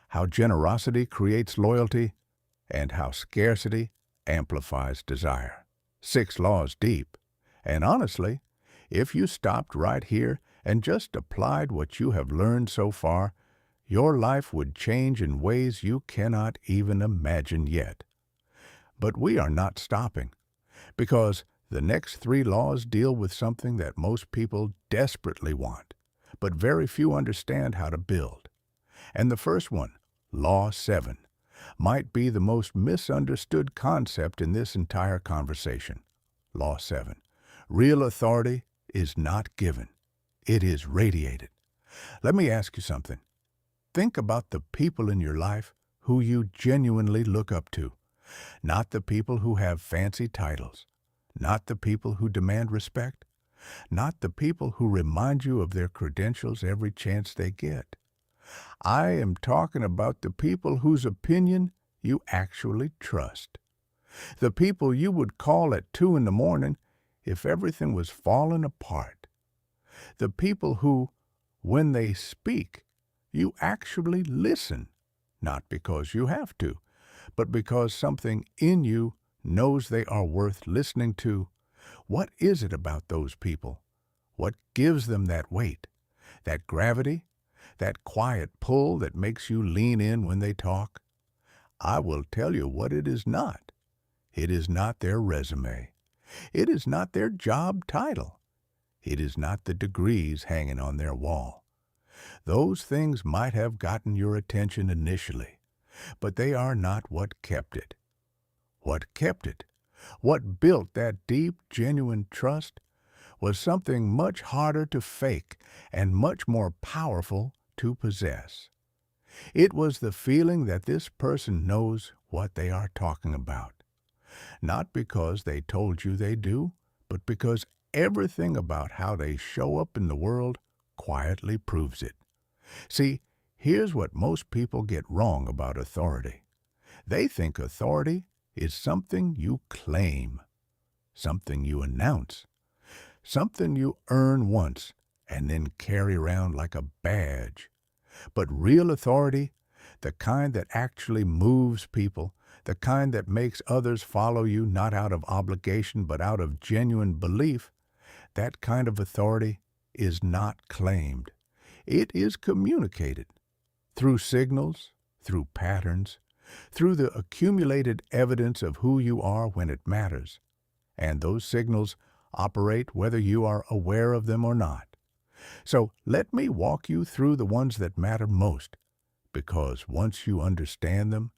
Speaker 1: how generosity creates loyalty, and how scarcity amplifies desire. 6 laws deep. And honestly, if you stopped right here and just applied what you have learned so far, your life would change in ways you cannot even imagine yet. But we are not stopping, because the next 3 laws deal with something that most people desperately want, but very few understand how to build. And the first one, Law 7, might be the most misunderstood concept in this entire conversation. Law 7. Real authority is not given. It is radiated. Let me ask you something. Think about the people in your life who you genuinely look up to. Not the people who have fancy titles. Not the people who demand respect. Not the people who remind you of their credentials every chance they get. I am talking about the people whose opinion you actually trust. The people you would call at 2 in the morning if everything was falling apart. The people who, when they speak, you actually listen, not because you have to, but because something in you knows they are worth listening to. What is it about those people? What gives them that weight, that gravity, that quiet pull that makes you lean in when they talk? I will tell you what it is not. It is not their resume. It is not their job title. It is not the degrees hanging on their wall. Those things might have gotten your attention initially, but they are not what kept it. What kept it What built that deep, genuine trust was something much harder to fake and much more powerful to possess. It was the feeling that this person knows what they are talking about, not because they told you they do, but because everything about how they show up in the world quietly proves it. See, here's what most people get wrong about authority. They think authority is something you claim, something you announce, something you earn once and then carry around like a badge. But real authority, the kind that actually moves people, the kind that makes others follow you not out of obligation but out of genuine belief, that kind of authority is not claimed. It is communicated through signals, through patterns, through the accumulated evidence of who you are when it matters. And those signals operate whether you are aware of them or not. So let me walk you through the ones that matter most, because once you understand them,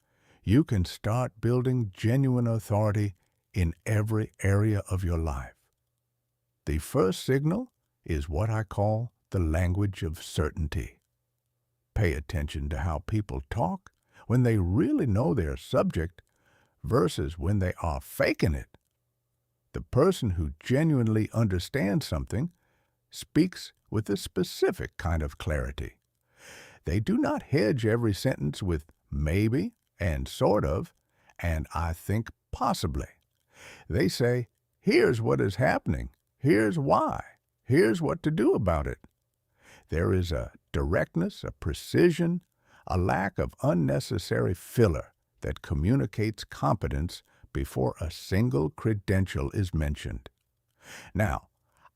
Speaker 1: you can start building genuine authority in every area of your life. The first signal is what I call the language of certainty. Pay attention to how people talk when they really know their subject versus when they are faking it. The person who genuinely understands something speaks with a specific kind of clarity. They do not hedge every sentence with maybe and sort of and I think possibly. They say, here's what is happening, here's why, here's what to do about it. There is a directness, a precision, a lack of unnecessary filler that communicates competence before a single credential is mentioned. Now,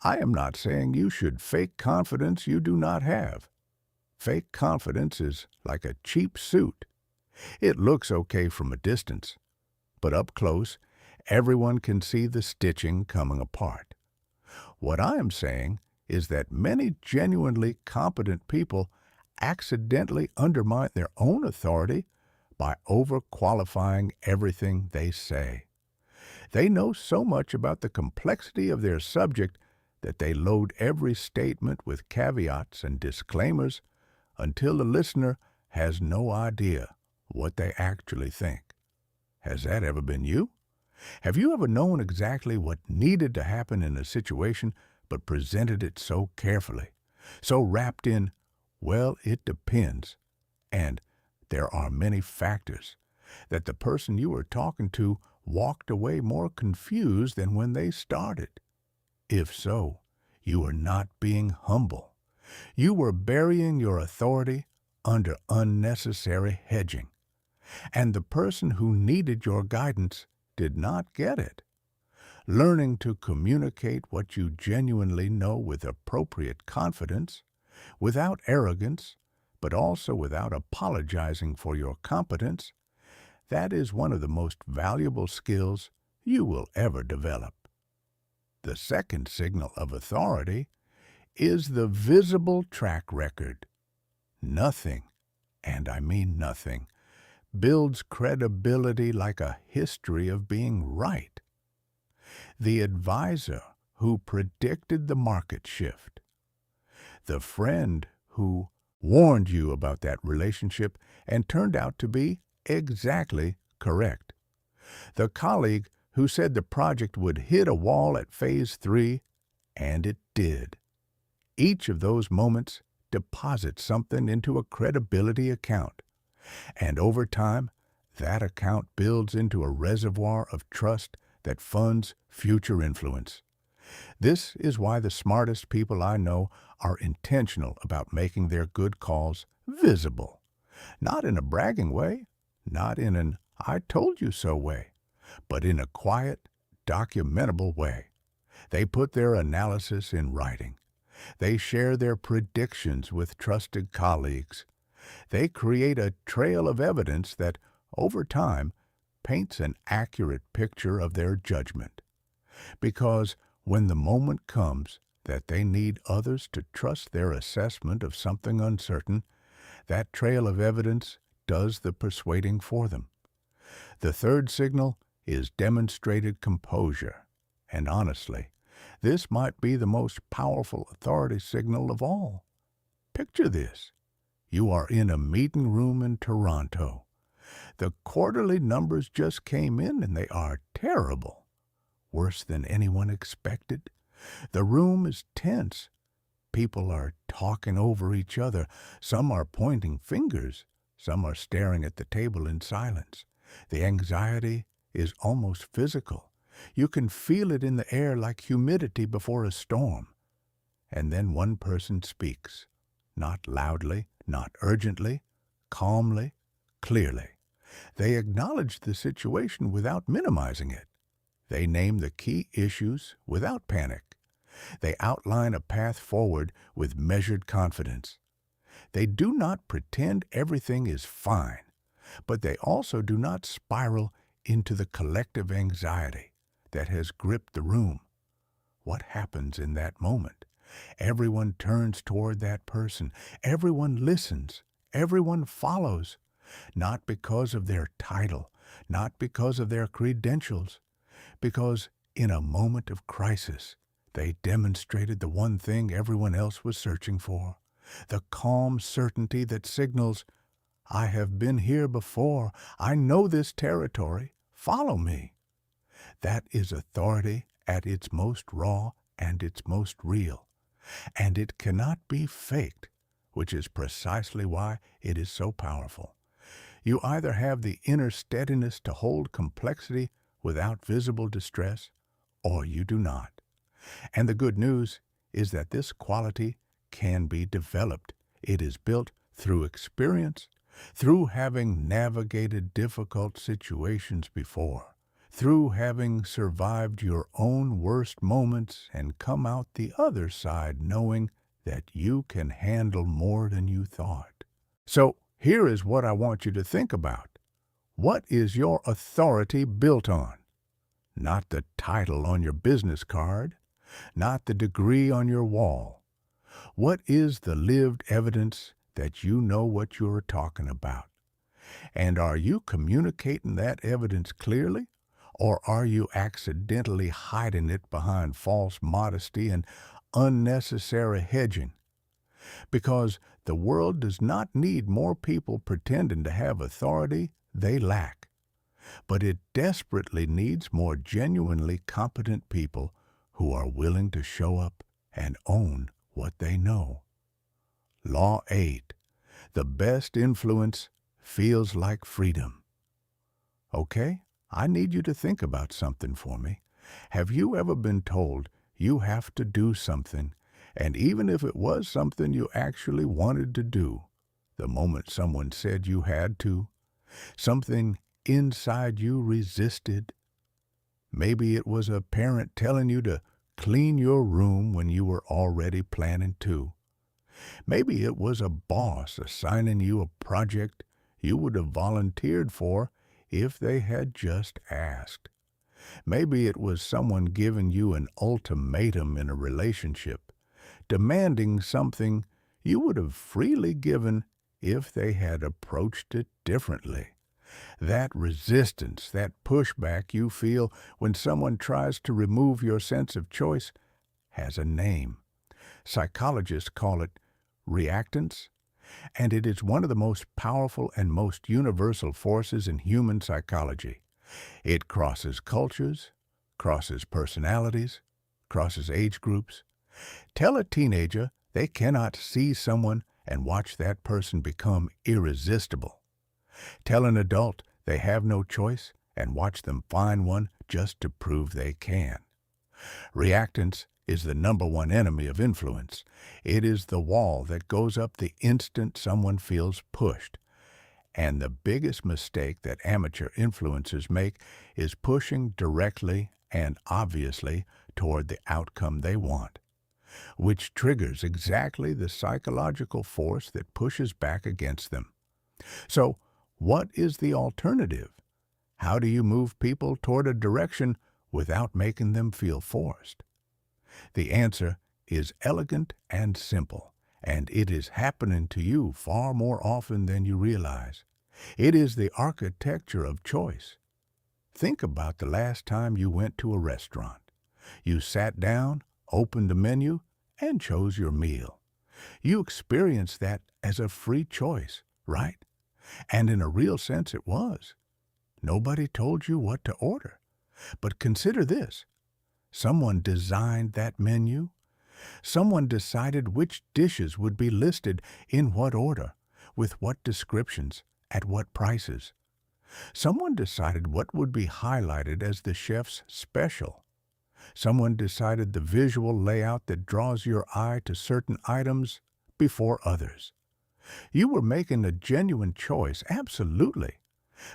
Speaker 1: I am not saying you should fake confidence you do not have. Fake confidence is like a cheap suit. It looks okay from a distance, but up close, everyone can see the stitching coming apart. What I am saying is that many genuinely competent people accidentally undermine their own authority by overqualifying everything they say. They know so much about the complexity of their subject that they load every statement with caveats and disclaimers until the listener has no idea what they actually think. Has that ever been you? Have you ever known exactly what needed to happen in a situation but presented it so carefully, so wrapped in, well, it depends, and there are many factors, that the person you were talking to walked away more confused than when they started? If so, you are not being humble. You were burying your authority under unnecessary hedging, and the person who needed your guidance did not get it. Learning to communicate what you genuinely know with appropriate confidence, without arrogance, but also without apologizing for your competence, that is one of the most valuable skills you will ever develop. The second signal of authority is the visible track record. Nothing, and I mean nothing, builds credibility like a history of being right. The advisor who predicted the market shift, the friend who warned you about that relationship and turned out to be exactly correct, the colleague who said the project would hit a wall at phase 3, and it did. Each of those moments deposits something into a credibility account, and over time, that account builds into a reservoir of trust that funds future influence. This is why the smartest people I know are intentional about making their good calls visible. Not in a bragging way, not in an I told you so way, but in a quiet, documentable way. They put their analysis in writing. They share their predictions with trusted colleagues. They create a trail of evidence that, over time, paints an accurate picture of their judgment. Because when the moment comes that they need others to trust their assessment of something uncertain, that trail of evidence does the persuading for them. The third signal is demonstrated composure. And honestly, this might be the most powerful authority signal of all. Picture this. You are in a meeting room in Toronto. The quarterly numbers just came in and they are terrible. Worse than anyone expected. The room is tense. People are talking over each other. Some are pointing fingers. Some are staring at the table in silence. The anxiety is almost physical. You can feel it in the air like humidity before a storm. And then one person speaks, not loudly, not urgently, calmly, clearly. They acknowledge the situation without minimizing it. They name the key issues without panic. They outline a path forward with measured confidence. They do not pretend everything is fine, but they also do not spiral into the collective anxiety that has gripped the room. What happens in that moment? Everyone turns toward that person. Everyone listens. Everyone follows. Not because of their title, not because of their credentials, because in a moment of crisis, they demonstrated the one thing everyone else was searching for, the calm certainty that signals, I have been here before, I know this territory, follow me. That is authority at its most raw and its most real, and it cannot be faked, which is precisely why it is so powerful. You either have the inner steadiness to hold complexity without visible distress, or you do not. And the good news is that this quality can be developed. It is built through experience, through having navigated difficult situations before, through having survived your own worst moments and come out the other side knowing that you can handle more than you thought. So, here is what I want you to think about. What is your authority built on? Not the title on your business card, not the degree on your wall. What is the lived evidence that you know what you're talking about? And are you communicating that evidence clearly, or are you accidentally hiding it behind false modesty and unnecessary hedging? Because the world does not need more people pretending to have authority they lack, but it desperately needs more genuinely competent people who are willing to show up and own what they know. Law 8. The best influence feels like freedom. Okay, I need you to think about something for me. Have you ever been told you have to do something, and even if it was something you actually wanted to do, the moment someone said you had to, something inside you resisted? Maybe it was a parent telling you to clean your room when you were already planning to. Maybe it was a boss assigning you a project you would have volunteered for if they had just asked. Maybe it was someone giving you an ultimatum in a relationship, demanding something you would have freely given if they had approached it differently. That resistance, that pushback you feel when someone tries to remove your sense of choice has a name. Psychologists call it reactance, and it is one of the most powerful and most universal forces in human psychology. It crosses cultures, crosses personalities, crosses age groups. Tell a teenager they cannot see someone and watch that person become irresistible. Tell an adult they have no choice and watch them find one just to prove they can. Reactance is the number one enemy of influence. It is the wall that goes up the instant someone feels pushed. And the biggest mistake that amateur influencers make is pushing directly and obviously toward the outcome they want, which triggers exactly the psychological force that pushes back against them. So, what is the alternative? How do you move people toward a direction without making them feel forced? The answer is elegant and simple, and it is happening to you far more often than you realize. It is the architecture of choice. Think about the last time you went to a restaurant. You sat down, opened the menu, and chose your meal. You experienced that as a free choice, right? And in a real sense it was. Nobody told you what to order. But consider this. Someone designed that menu. Someone decided which dishes would be listed in what order, with what descriptions, at what prices. Someone decided what would be highlighted as the chef's special. Someone decided the visual layout that draws your eye to certain items before others. You were making a genuine choice, absolutely,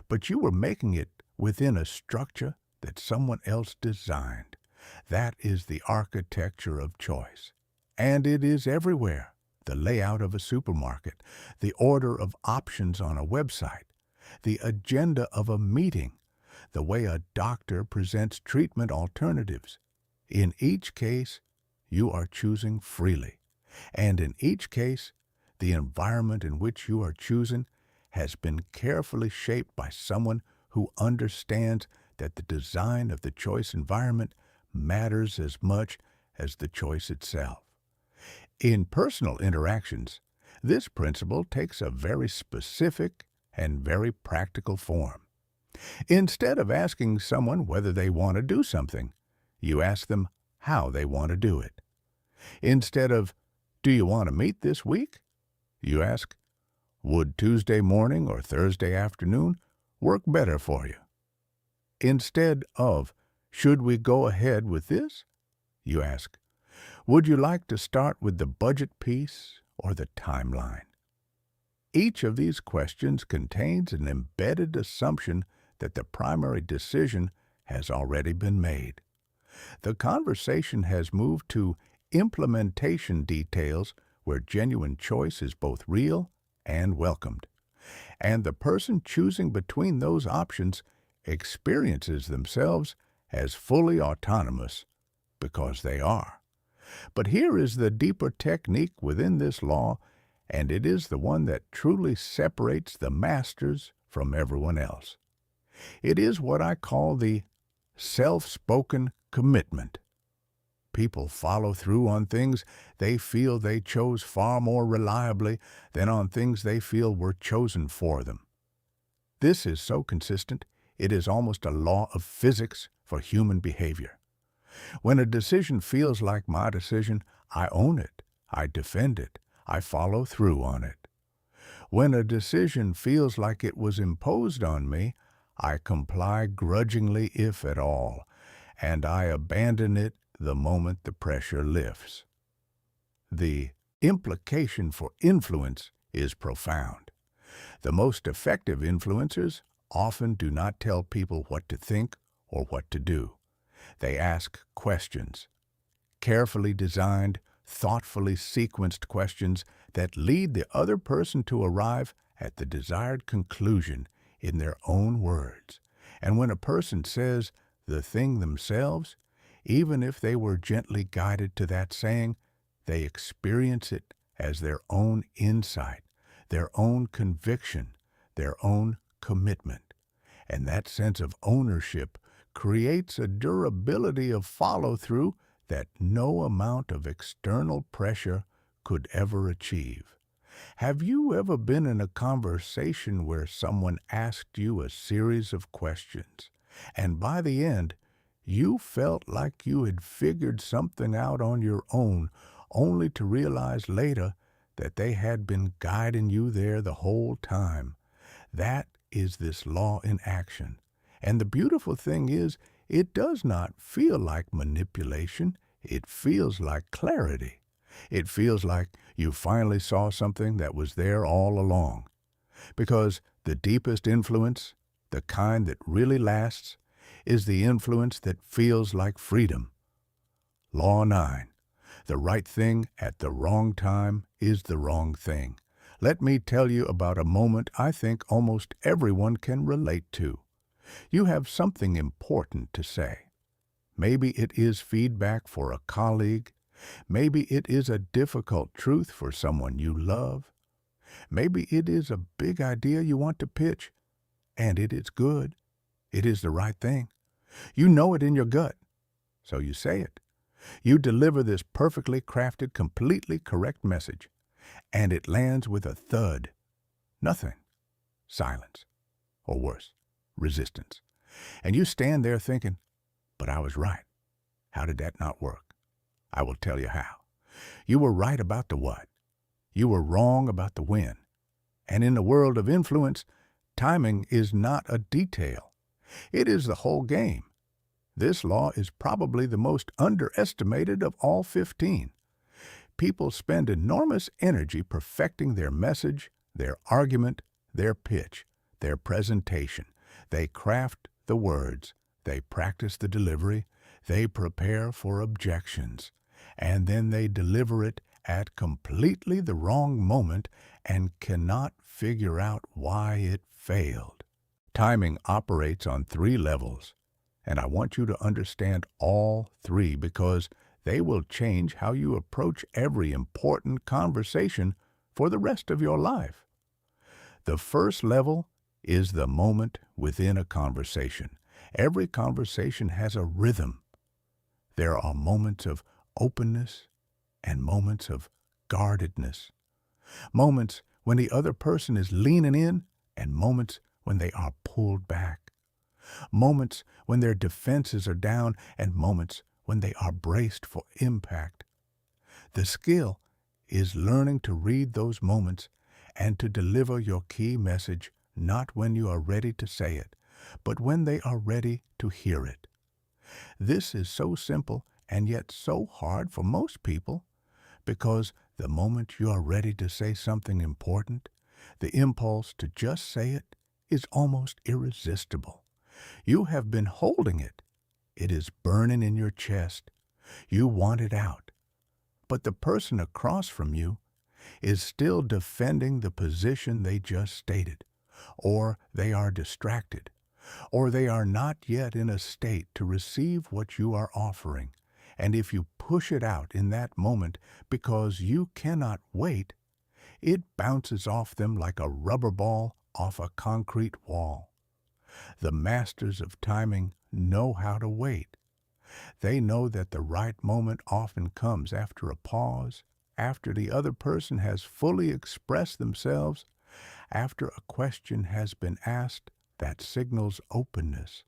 Speaker 1: but you were making it within a structure that someone else designed. That is the architecture of choice. And it is everywhere. The layout of a supermarket, the order of options on a website, the agenda of a meeting, the way a doctor presents treatment alternatives. In each case, you are choosing freely. And in each case, the environment in which you are choosing has been carefully shaped by someone who understands that the design of the choice environment matters as much as the choice itself. In personal interactions, this principle takes a very specific and very practical form. Instead of asking someone whether they want to do something, you ask them how they want to do it. Instead of, "Do you want to meet this week?" you ask, "Would Tuesday morning or Thursday afternoon work better for you?" Instead of, "Should we go ahead with this?" you ask, "Would you like to start with the budget piece or the timeline?" Each of these questions contains an embedded assumption that the primary decision has already been made. The conversation has moved to implementation details where genuine choice is both real and welcomed. And the person choosing between those options experiences themselves as fully autonomous because they are. But here is the deeper technique within this law, and it is the one that truly separates the masters from everyone else. It is what I call the self-spoken commitment. People follow through on things they feel they chose far more reliably than on things they feel were chosen for them. This is so consistent, it is almost a law of physics for human behavior. When a decision feels like my decision, I own it, I defend it, I follow through on it. When a decision feels like it was imposed on me, I comply grudgingly if at all, and I abandon it the moment the pressure lifts. The implication for influence is profound. The most effective influencers often do not tell people what to think or what to do. They ask questions, carefully designed, thoughtfully sequenced questions that lead the other person to arrive at the desired conclusion in their own words. And when a person says the thing themselves, even if they were gently guided to that saying, they experience it as their own insight, their own conviction, their own commitment. And that sense of ownership creates a durability of follow-through that no amount of external pressure could ever achieve. Have you ever been in a conversation where someone asked you a series of questions, and by the end, you felt like you had figured something out on your own, only to realize later that they had been guiding you there the whole time? That is this law in action. And the beautiful thing is, it does not feel like manipulation. It feels like clarity. It feels like you finally saw something that was there all along. Because the deepest influence, the kind that really lasts, is the influence that feels like freedom. Law 9. The right thing at the wrong time is the wrong thing. Let me tell you about a moment I think almost everyone can relate to. You have something important to say. Maybe it is feedback for a colleague. Maybe it is a difficult truth for someone you love. Maybe it is a big idea you want to pitch, and it is good. It is the right thing. You know it in your gut, so you say it. You deliver this perfectly crafted, completely correct message, and it lands with a thud. Nothing. Silence. Or worse, resistance. And you stand there thinking, but I was right. How did that not work? I will tell you how. You were right about the what. You were wrong about the when. And in the world of influence, timing is not a detail. It is the whole game. This law is probably the most underestimated of all 15. People spend enormous energy perfecting their message, their argument, their pitch, their presentation. They craft the words. They practice the delivery. They prepare for objections. And then they deliver it at completely the wrong moment and cannot figure out why it failed. Timing operates on 3 levels, and I want you to understand all 3 because they will change how you approach every important conversation for the rest of your life. The first level is the moment within a conversation. Every conversation has a rhythm. There are moments of openness and moments of guardedness. Moments when the other person is leaning in and moments when they are pulled back. Moments when their defenses are down and moments when they are braced for impact. The skill is learning to read those moments and to deliver your key message not when you are ready to say it, but when they are ready to hear it. This is so simple and yet so hard for most people because the moment you are ready to say something important, the impulse to just say it is almost irresistible. You have been holding it. It is burning in your chest. You want it out. But the person across from you is still defending the position they just stated, or they are distracted, or they are not yet in a state to receive what you are offering. And if you push it out in that moment because you cannot wait, it bounces off them like a rubber ball off a concrete wall. The masters of timing know how to wait. They know that the right moment often comes after a pause, after the other person has fully expressed themselves, after a question has been asked that signals openness,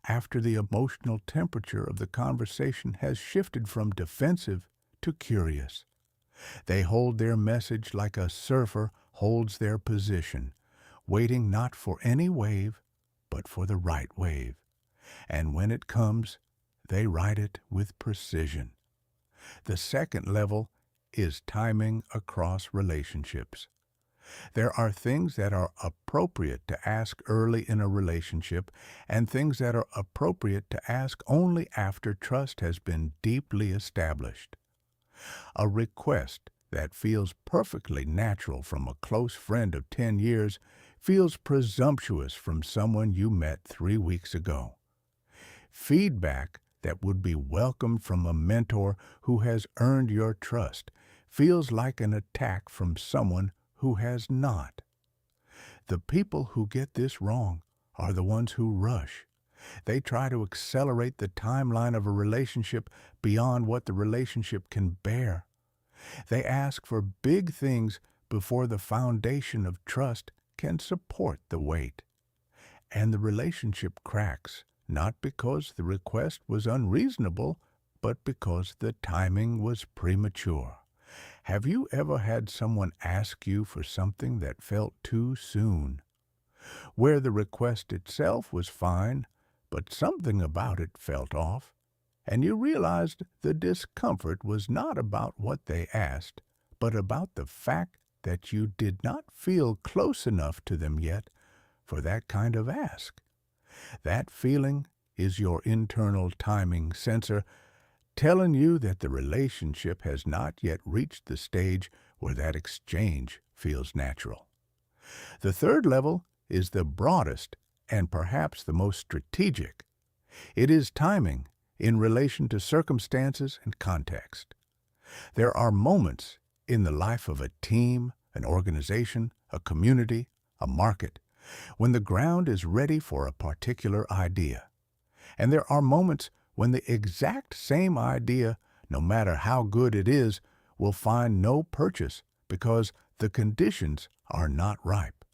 Speaker 1: after the emotional temperature of the conversation has shifted from defensive to curious. They hold their message like a surfer holds their position, waiting not for any wave, but for the right wave. And when it comes, they ride it with precision. The second level is timing across relationships. There are things that are appropriate to ask early in a relationship and things that are appropriate to ask only after trust has been deeply established. A request that feels perfectly natural from a close friend of 10 years feels presumptuous from someone you met 3 weeks ago. Feedback that would be welcomed from a mentor who has earned your trust feels like an attack from someone who has not. The people who get this wrong are the ones who rush. They try to accelerate the timeline of a relationship beyond what the relationship can bear. They ask for big things before the foundation of trust can support the weight. And the relationship cracks, not because the request was unreasonable, but because the timing was premature. Have you ever had someone ask you for something that felt too soon? Where the request itself was fine, but something about it felt off, and you realized the discomfort was not about what they asked, but about the fact that you did not feel close enough to them yet for that kind of ask. That feeling is your internal timing sensor telling you that the relationship has not yet reached the stage where that exchange feels natural. The third level is the broadest and perhaps the most strategic. It is timing in relation to circumstances and context. There are moments in the life of a team, an organization, a community, a market, when the ground is ready for a particular idea. And there are moments when the exact same idea, no matter how good it is, will find no purchase because the conditions are not ripe.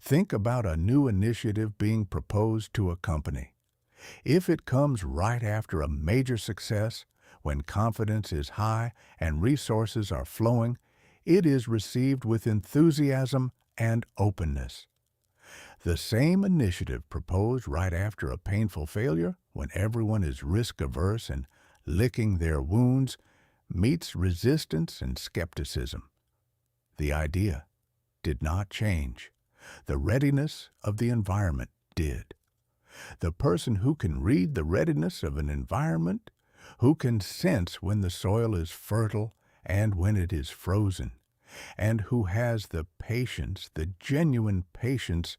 Speaker 1: Think about a new initiative being proposed to a company. If it comes right after a major success, when confidence is high and resources are flowing, it is received with enthusiasm and openness. The same initiative proposed right after a painful failure, when everyone is risk-averse and licking their wounds, meets resistance and skepticism. The idea did not change. The readiness of the environment did. The person who can read the readiness of an environment, who can sense when the soil is fertile and when it is frozen, and who has the patience, the genuine patience,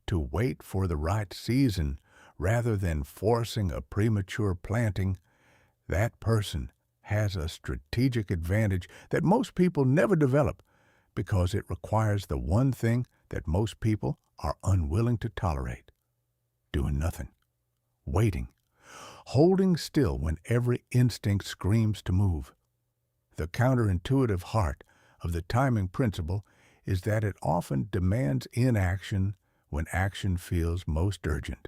Speaker 1: to wait for the right season rather than forcing a premature planting, that person has a strategic advantage that most people never develop because it requires the one thing that most people are unwilling to tolerate: doing nothing, waiting, holding still when every instinct screams to move. The counterintuitive heart of the timing principle is that it often demands inaction when action feels most urgent.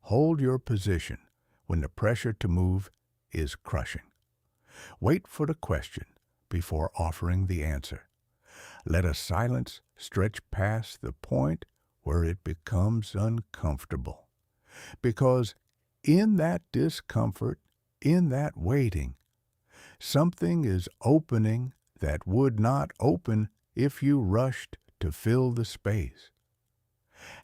Speaker 1: Hold your position when the pressure to move is crushing. Wait for the question before offering the answer. Let a silence stretch past the point where it becomes uncomfortable. Because in that discomfort, in that waiting, something is opening that would not open if you rushed to fill the space.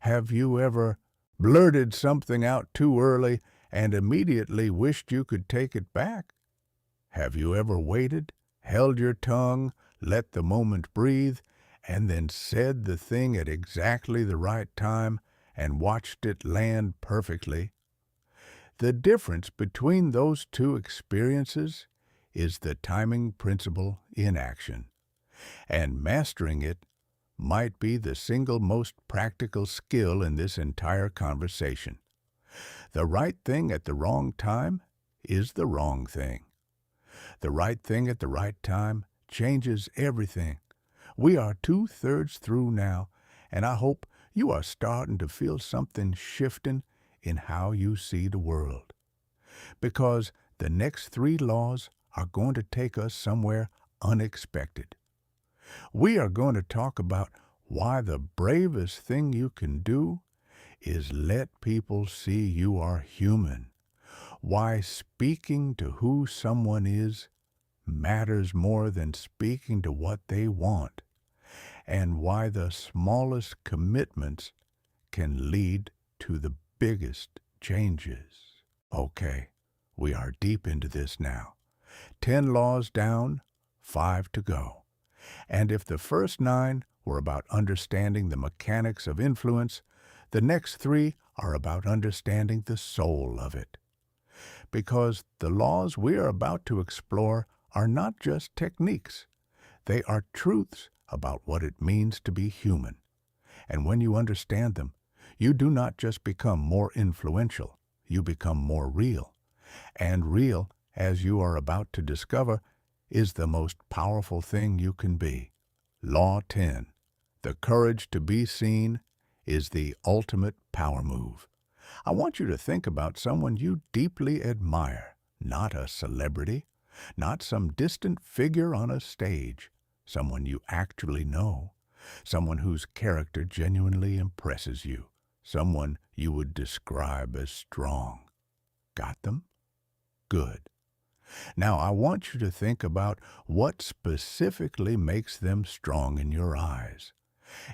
Speaker 1: Have you ever blurted something out too early and immediately wished you could take it back? Have you ever waited, held your tongue, let the moment breathe, and then said the thing at exactly the right time and watched it land perfectly? The difference between those two experiences is the timing principle in action, and mastering it might be the single most practical skill in this entire conversation. The right thing at the wrong time is the wrong thing. The right thing at the right time changes everything. We are 2/3 through now, and I hope you are starting to feel something shifting in how you see the world. Because the next 3 laws are going to take us somewhere unexpected. We are going to talk about why the bravest thing you can do is let people see you are human. Why speaking to who someone is matters more than speaking to what they want. And why the smallest commitments can lead to the biggest changes. Okay, we are deep into this now. 10 laws down, 5 to go. And if the first 9 were about understanding the mechanics of influence, the next 3 are about understanding the soul of it. Because the laws we are about to explore are not just techniques. They are truths about what it means to be human. And when you understand them, you do not just become more influential, you become more real. And real, as you are about to discover, is the most powerful thing you can be. Law 10. The courage to be seen is the ultimate power move. I want you to think about someone you deeply admire, not a celebrity, not some distant figure on a stage, someone you actually know, someone whose character genuinely impresses you, someone you would describe as strong. Got them? Good. Now I want you to think about what specifically makes them strong in your eyes.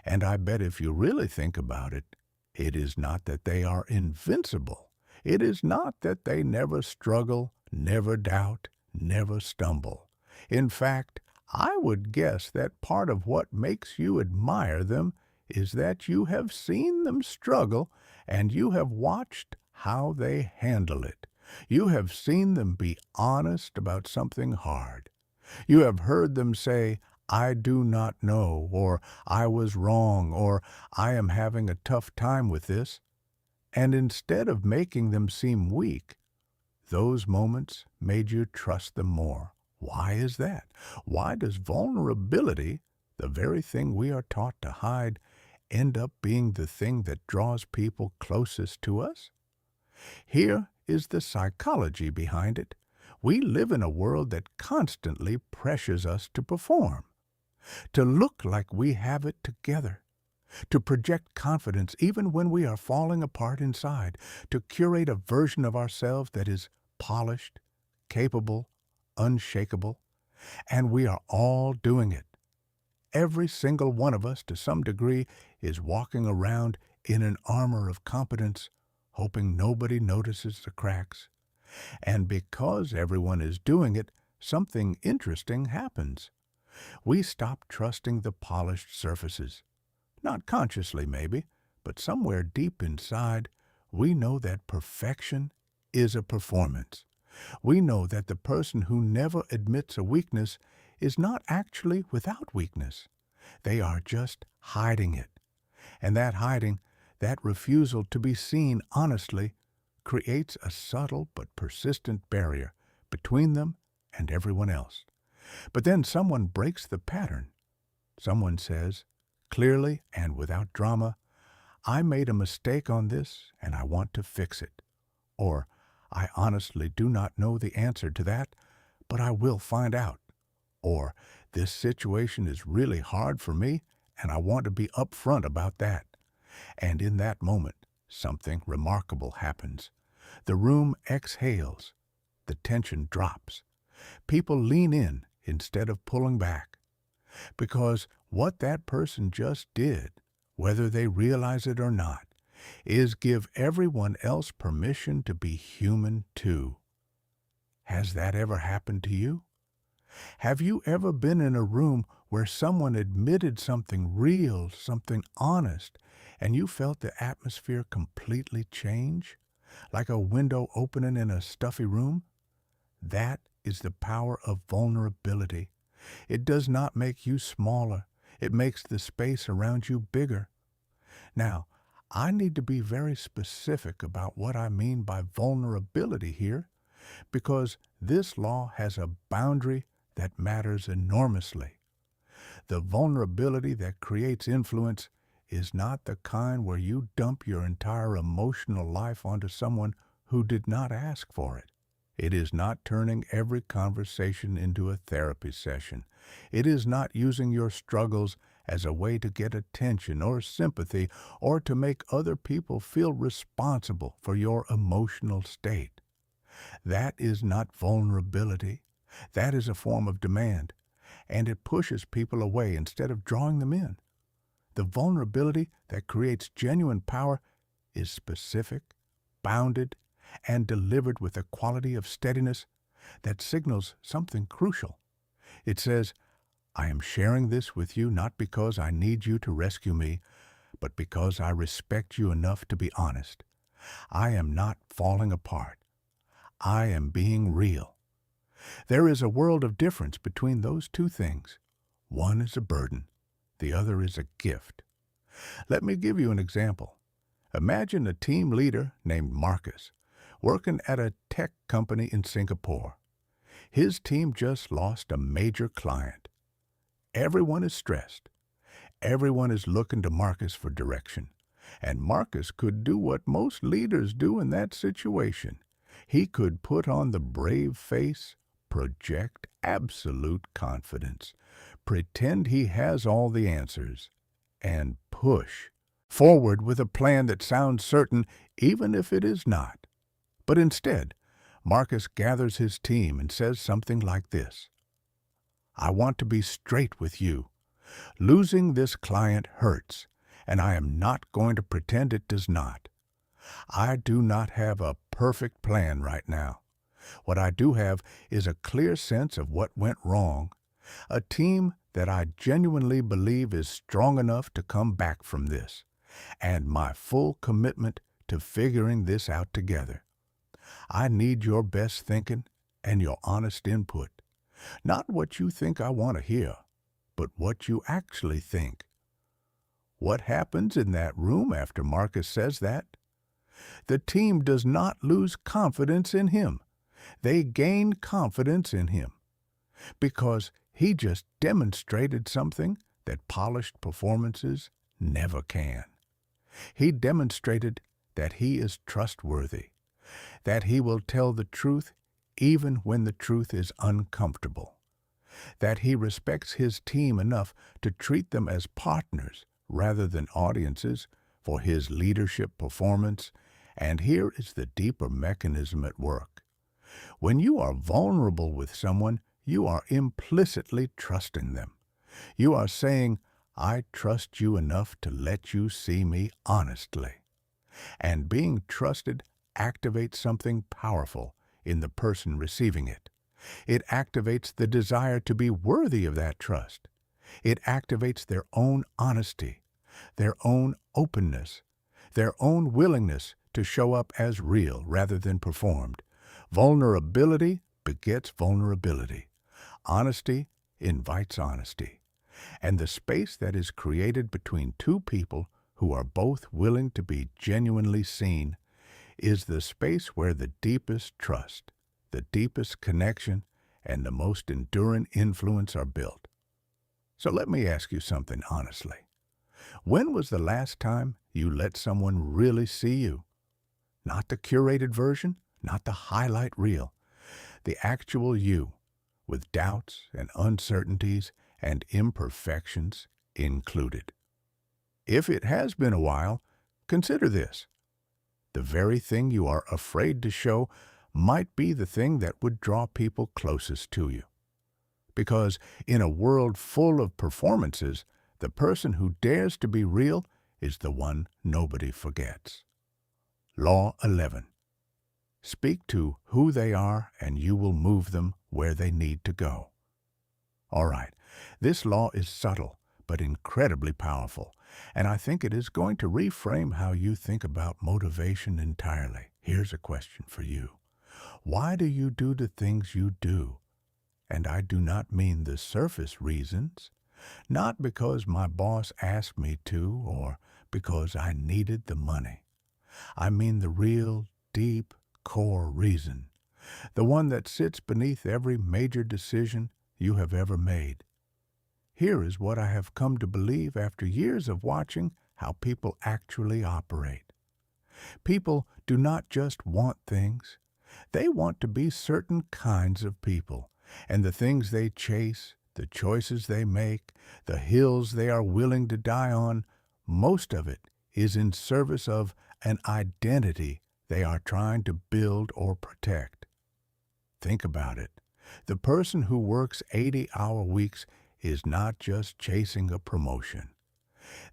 Speaker 1: And I bet if you really think about it, it is not that they are invincible. It is not that they never struggle, never doubt, never stumble. In fact, I would guess that part of what makes you admire them is that you have seen them struggle and you have watched how they handle it. You have seen them be honest about something hard. You have heard them say, I do not know, or I was wrong, or I am having a tough time with this. And instead of making them seem weak, those moments made you trust them more. Why is that? Why does vulnerability, the very thing we are taught to hide, end up being the thing that draws people closest to us? Here is the psychology behind it. We live in a world that constantly pressures us to perform, to look like we have it together, to project confidence even when we are falling apart inside, to curate a version of ourselves that is polished, capable, unshakable, and we are all doing it. Every single one of us, to some degree, is walking around in an armor of competence, hoping nobody notices the cracks. And because everyone is doing it, something interesting happens. We stop trusting the polished surfaces. Not consciously, maybe, but somewhere deep inside, we know that perfection is a performance. We know that the person who never admits a weakness is not actually without weakness. They are just hiding it. And that hiding, that refusal to be seen honestly, creates a subtle but persistent barrier between them and everyone else. But then someone breaks the pattern. Someone says, clearly and without drama, I made a mistake on this and I want to fix it. Or, I honestly do not know the answer to that, but I will find out. Or, this situation is really hard for me and I want to be upfront about that. And in that moment, something remarkable happens. The room exhales. The tension drops. People lean in instead of pulling back. Because what that person just did, whether they realize it or not, is give everyone else permission to be human too. Has that ever happened to you? Have you ever been in a room where someone admitted something real, something honest, and you felt the atmosphere completely change? Like a window opening in a stuffy room? That is the power of vulnerability. It does not make you smaller. It makes the space around you bigger. Now, I need to be very specific about what I mean by vulnerability here, because this law has a boundary that matters enormously. The vulnerability that creates influence is not the kind where you dump your entire emotional life onto someone who did not ask for it. It is not turning every conversation into a therapy session. It is not using your struggles as a way to get attention or sympathy or to make other people feel responsible for your emotional state. That is not vulnerability. That is a form of demand, and it pushes people away instead of drawing them in. The vulnerability that creates genuine power is specific, bounded, and delivered with a quality of steadiness that signals something crucial. It says, I am sharing this with you not because I need you to rescue me, but because I respect you enough to be honest. I am not falling apart. I am being real. There is a world of difference between those two things. One is a burden. The other is a gift. Let me give you an example. Imagine a team leader named Marcus working at a tech company in Singapore. His team just lost a major client. Everyone is stressed. Everyone is looking to Marcus for direction. And Marcus could do what most leaders do in that situation. He could put on the brave face, project absolute confidence, pretend he has all the answers, and push forward with a plan that sounds certain even if it is not. But instead, Marcus gathers his team and says something like this. I want to be straight with you. Losing this client hurts, and I am not going to pretend it does not. I do not have a perfect plan right now. What I do have is a clear sense of what went wrong, a team that I genuinely believe is strong enough to come back from this, and my full commitment to figuring this out together. I need your best thinking and your honest input. Not what you think I want to hear, but what you actually think. What happens in that room after Marcus says that? The team does not lose confidence in him. They gain confidence in him because he just demonstrated something that polished performances never can. He demonstrated that he is trustworthy, that he will tell the truth even when the truth is uncomfortable, that he respects his team enough to treat them as partners rather than audiences for his leadership performance. And here is the deeper mechanism at work. When you are vulnerable with someone, you are implicitly trusting them. You are saying, I trust you enough to let you see me honestly. And being trusted activates something powerful in the person receiving it. It activates the desire to be worthy of that trust. It activates their own honesty, their own openness, their own willingness to show up as real rather than performed. Vulnerability begets vulnerability. Honesty invites honesty. And the space that is created between two people who are both willing to be genuinely seen is the space where the deepest trust, the deepest connection, and the most enduring influence are built. So let me ask you something honestly. When was the last time you let someone really see you? Not the curated version, not the highlight reel, the actual you, with doubts and uncertainties and imperfections included. If it has been a while, consider this. The very thing you are afraid to show might be the thing that would draw people closest to you. Because in a world full of performances, the person who dares to be real is the one nobody forgets. Law 11. Speak to who they are and you will move them where they need to go. All right, this law is subtle but incredibly powerful, and I think it is going to reframe how you think about motivation entirely. Here's a question for you. Why do you do the things you do? And I do not mean the surface reasons, not because my boss asked me to or because I needed the money. I mean the real, deep, core reason, the one that sits beneath every major decision you have ever made. Here is what I have come to believe after years of watching how people actually operate. People do not just want things. They want to be certain kinds of people, and the things they chase, the choices they make, the hills they are willing to die on, most of it is in service of an identity they are trying to build or protect. Think about it. The person who works 80-hour weeks is not just chasing a promotion.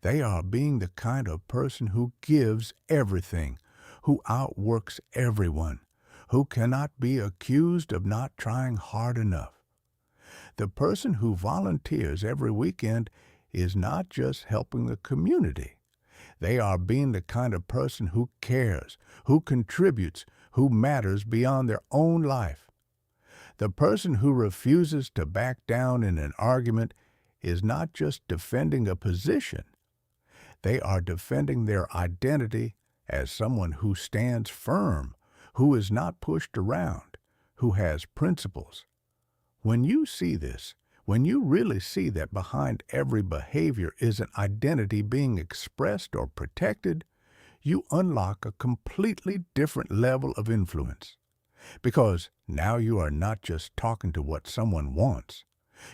Speaker 1: They are being the kind of person who gives everything, who outworks everyone, who cannot be accused of not trying hard enough. The person who volunteers every weekend is not just helping the community. They are being the kind of person who cares, who contributes, who matters beyond their own life. The person who refuses to back down in an argument is not just defending a position. They are defending their identity as someone who stands firm, who is not pushed around, who has principles. When you see this, when you really see that behind every behavior is an identity being expressed or protected, you unlock a completely different level of influence. Because now you are not just talking to what someone wants.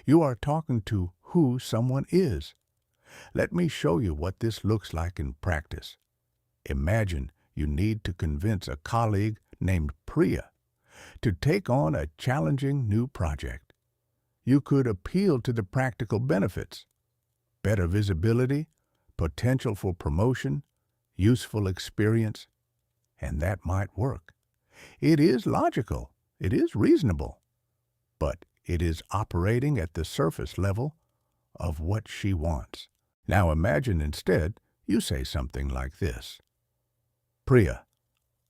Speaker 1: You are talking to who someone is. Let me show you what this looks like in practice. Imagine you need to convince a colleague named Priya to take on a challenging new project. You could appeal to the practical benefits: better visibility, potential for promotion, useful experience, and that might work. It is logical, it is reasonable, but it is operating at the surface level of what she wants. Now imagine instead you say something like this: Priya,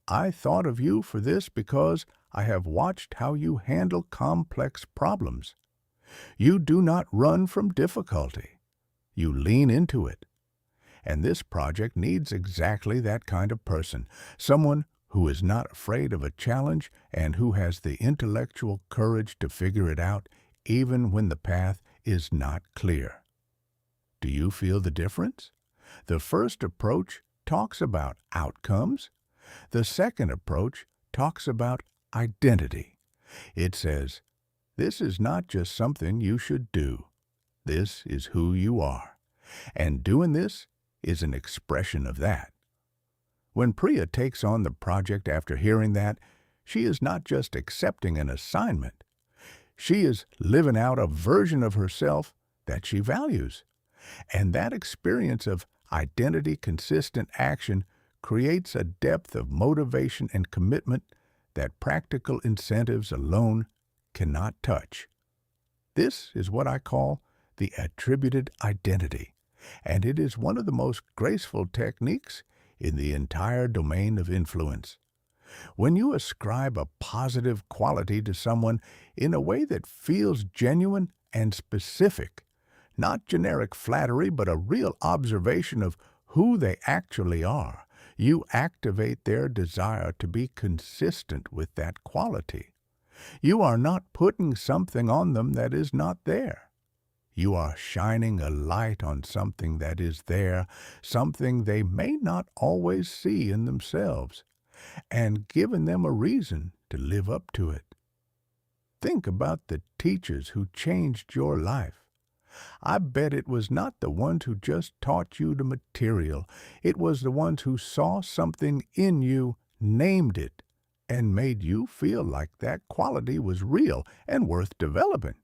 Speaker 1: I thought of you for this because I have watched how you handle complex problems. You do not run from difficulty. You lean into it. And this project needs exactly that kind of person, someone who is not afraid of a challenge and who has the intellectual courage to figure it out even when the path is not clear. Do you feel the difference? The first approach talks about outcomes. The second approach talks about identity. It says, this is not just something you should do. This is who you are. And doing this is an expression of that. When Priya takes on the project after hearing that, she is not just accepting an assignment. She is living out a version of herself that she values. And that experience of identity-consistent action creates a depth of motivation and commitment that practical incentives alone cannot touch. This is what I call the attributed identity, and it is one of the most graceful techniques in the entire domain of influence. When you ascribe a positive quality to someone in a way that feels genuine and specific, not generic flattery, but a real observation of who they actually are, you activate their desire to be consistent with that quality. You are not putting something on them that is not there. You are shining a light on something that is there, something they may not always see in themselves, and giving them a reason to live up to it. Think about the teachers who changed your life. I bet it was not the ones who just taught you the material. It was the ones who saw something in you, named it, and made you feel like that quality was real and worth developing.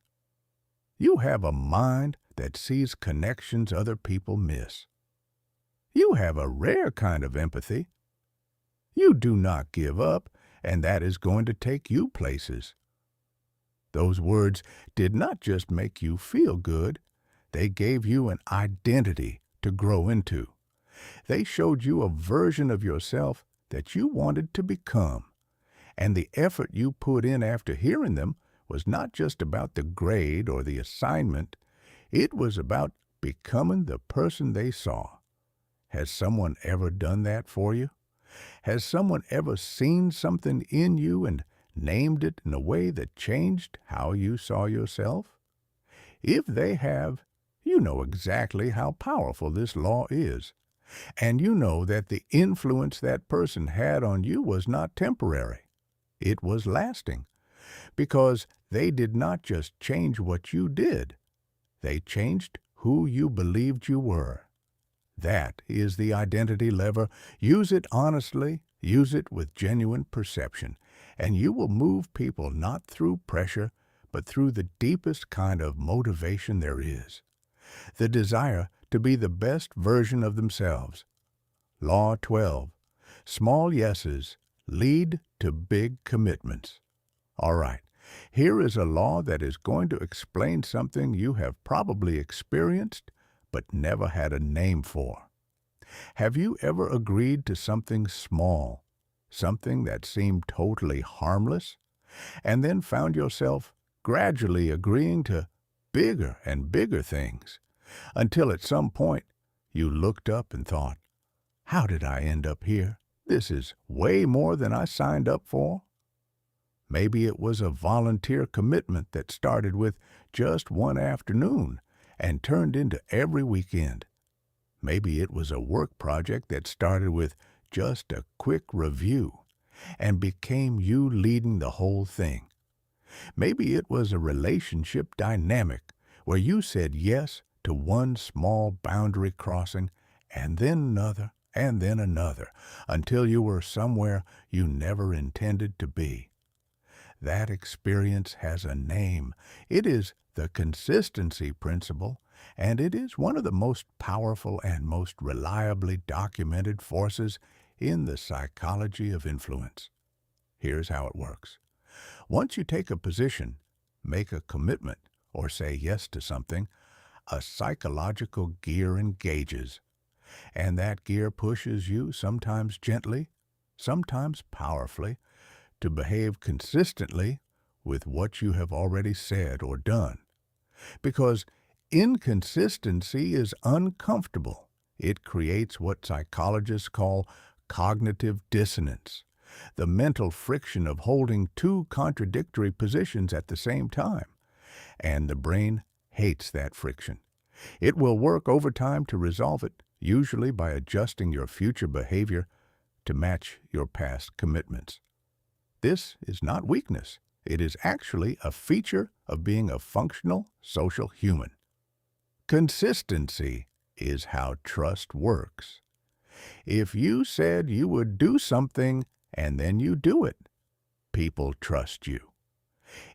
Speaker 1: You have a mind that sees connections other people miss. You have a rare kind of empathy. You do not give up, and that is going to take you places. Those words did not just make you feel good, they gave you an identity to grow into. They showed you a version of yourself that you wanted to become. And the effort you put in after hearing them was not just about the grade or the assignment. It was about becoming the person they saw. Has someone ever done that for you? Has someone ever seen something in you and named it in a way that changed how you saw yourself? If they have, you know exactly how powerful this law is. And you know that the influence that person had on you was not temporary. It was lasting, because they did not just change what you did. They changed who you believed you were. That is the identity lever. Use it honestly, use it with genuine perception, and you will move people not through pressure, but through the deepest kind of motivation there is. The desire to be the best version of themselves. Law 12. Small yeses lead to big commitments. All right, here is a law that is going to explain something you have probably experienced but never had a name for. Have you ever agreed to something small, something that seemed totally harmless, and then found yourself gradually agreeing to bigger and bigger things, until at some point you looked up and thought, how did I end up here? This is way more than I signed up for. Maybe it was a volunteer commitment that started with just one afternoon and turned into every weekend. Maybe it was a work project that started with just a quick review and became you leading the whole thing. Maybe it was a relationship dynamic where you said yes to one small boundary crossing and then another and then another until you were somewhere you never intended to be. That experience has a name. It is the consistency principle, and it is one of the most powerful and most reliably documented forces in the psychology of influence. Here's how it works. Once you take a position, make a commitment, or say yes to something, a psychological gear engages. And that gear pushes you, sometimes gently, sometimes powerfully, to behave consistently with what you have already said or done. because inconsistency is uncomfortable. It creates what psychologists call cognitive dissonance, the mental friction of holding two contradictory positions at the same time. And the brain hates that friction. It will work overtime to resolve it, usually by adjusting your future behavior to match your past commitments. This is not weakness. It is actually a feature of being a functional social human. Consistency is how trust works. If you said you would do something and then you do it, people trust you.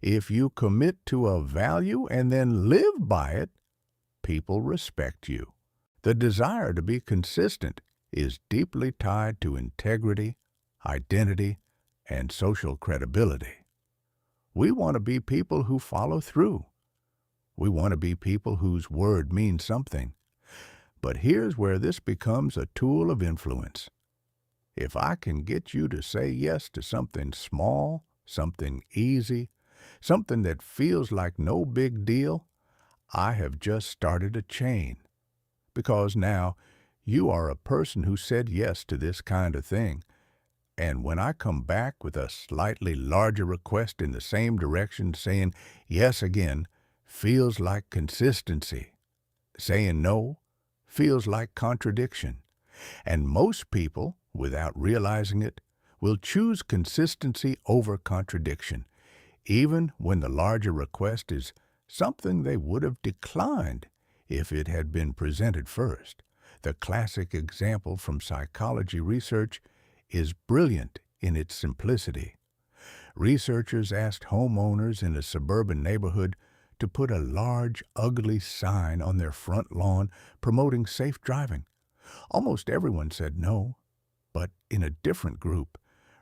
Speaker 1: If you commit to a value and then live by it, people respect you. The desire to be consistent is deeply tied to integrity, identity, and social credibility. We want to be people who follow through. We want to be people whose word means something. But here's where this becomes a tool of influence. If I can get you to say yes to something small, something easy, something that feels like no big deal, I have just started a chain. Because now you are a person who said yes to this kind of thing. And when I come back with a slightly larger request in the same direction, saying yes again feels like consistency. Saying no feels like contradiction. And most people, without realizing it, will choose consistency over contradiction, even when the larger request is something they would have declined if it had been presented first. The classic example from psychology research is brilliant in its simplicity. Researchers asked homeowners in a suburban neighborhood to put a large, ugly sign on their front lawn promoting safe driving. Almost everyone said no, but in a different group,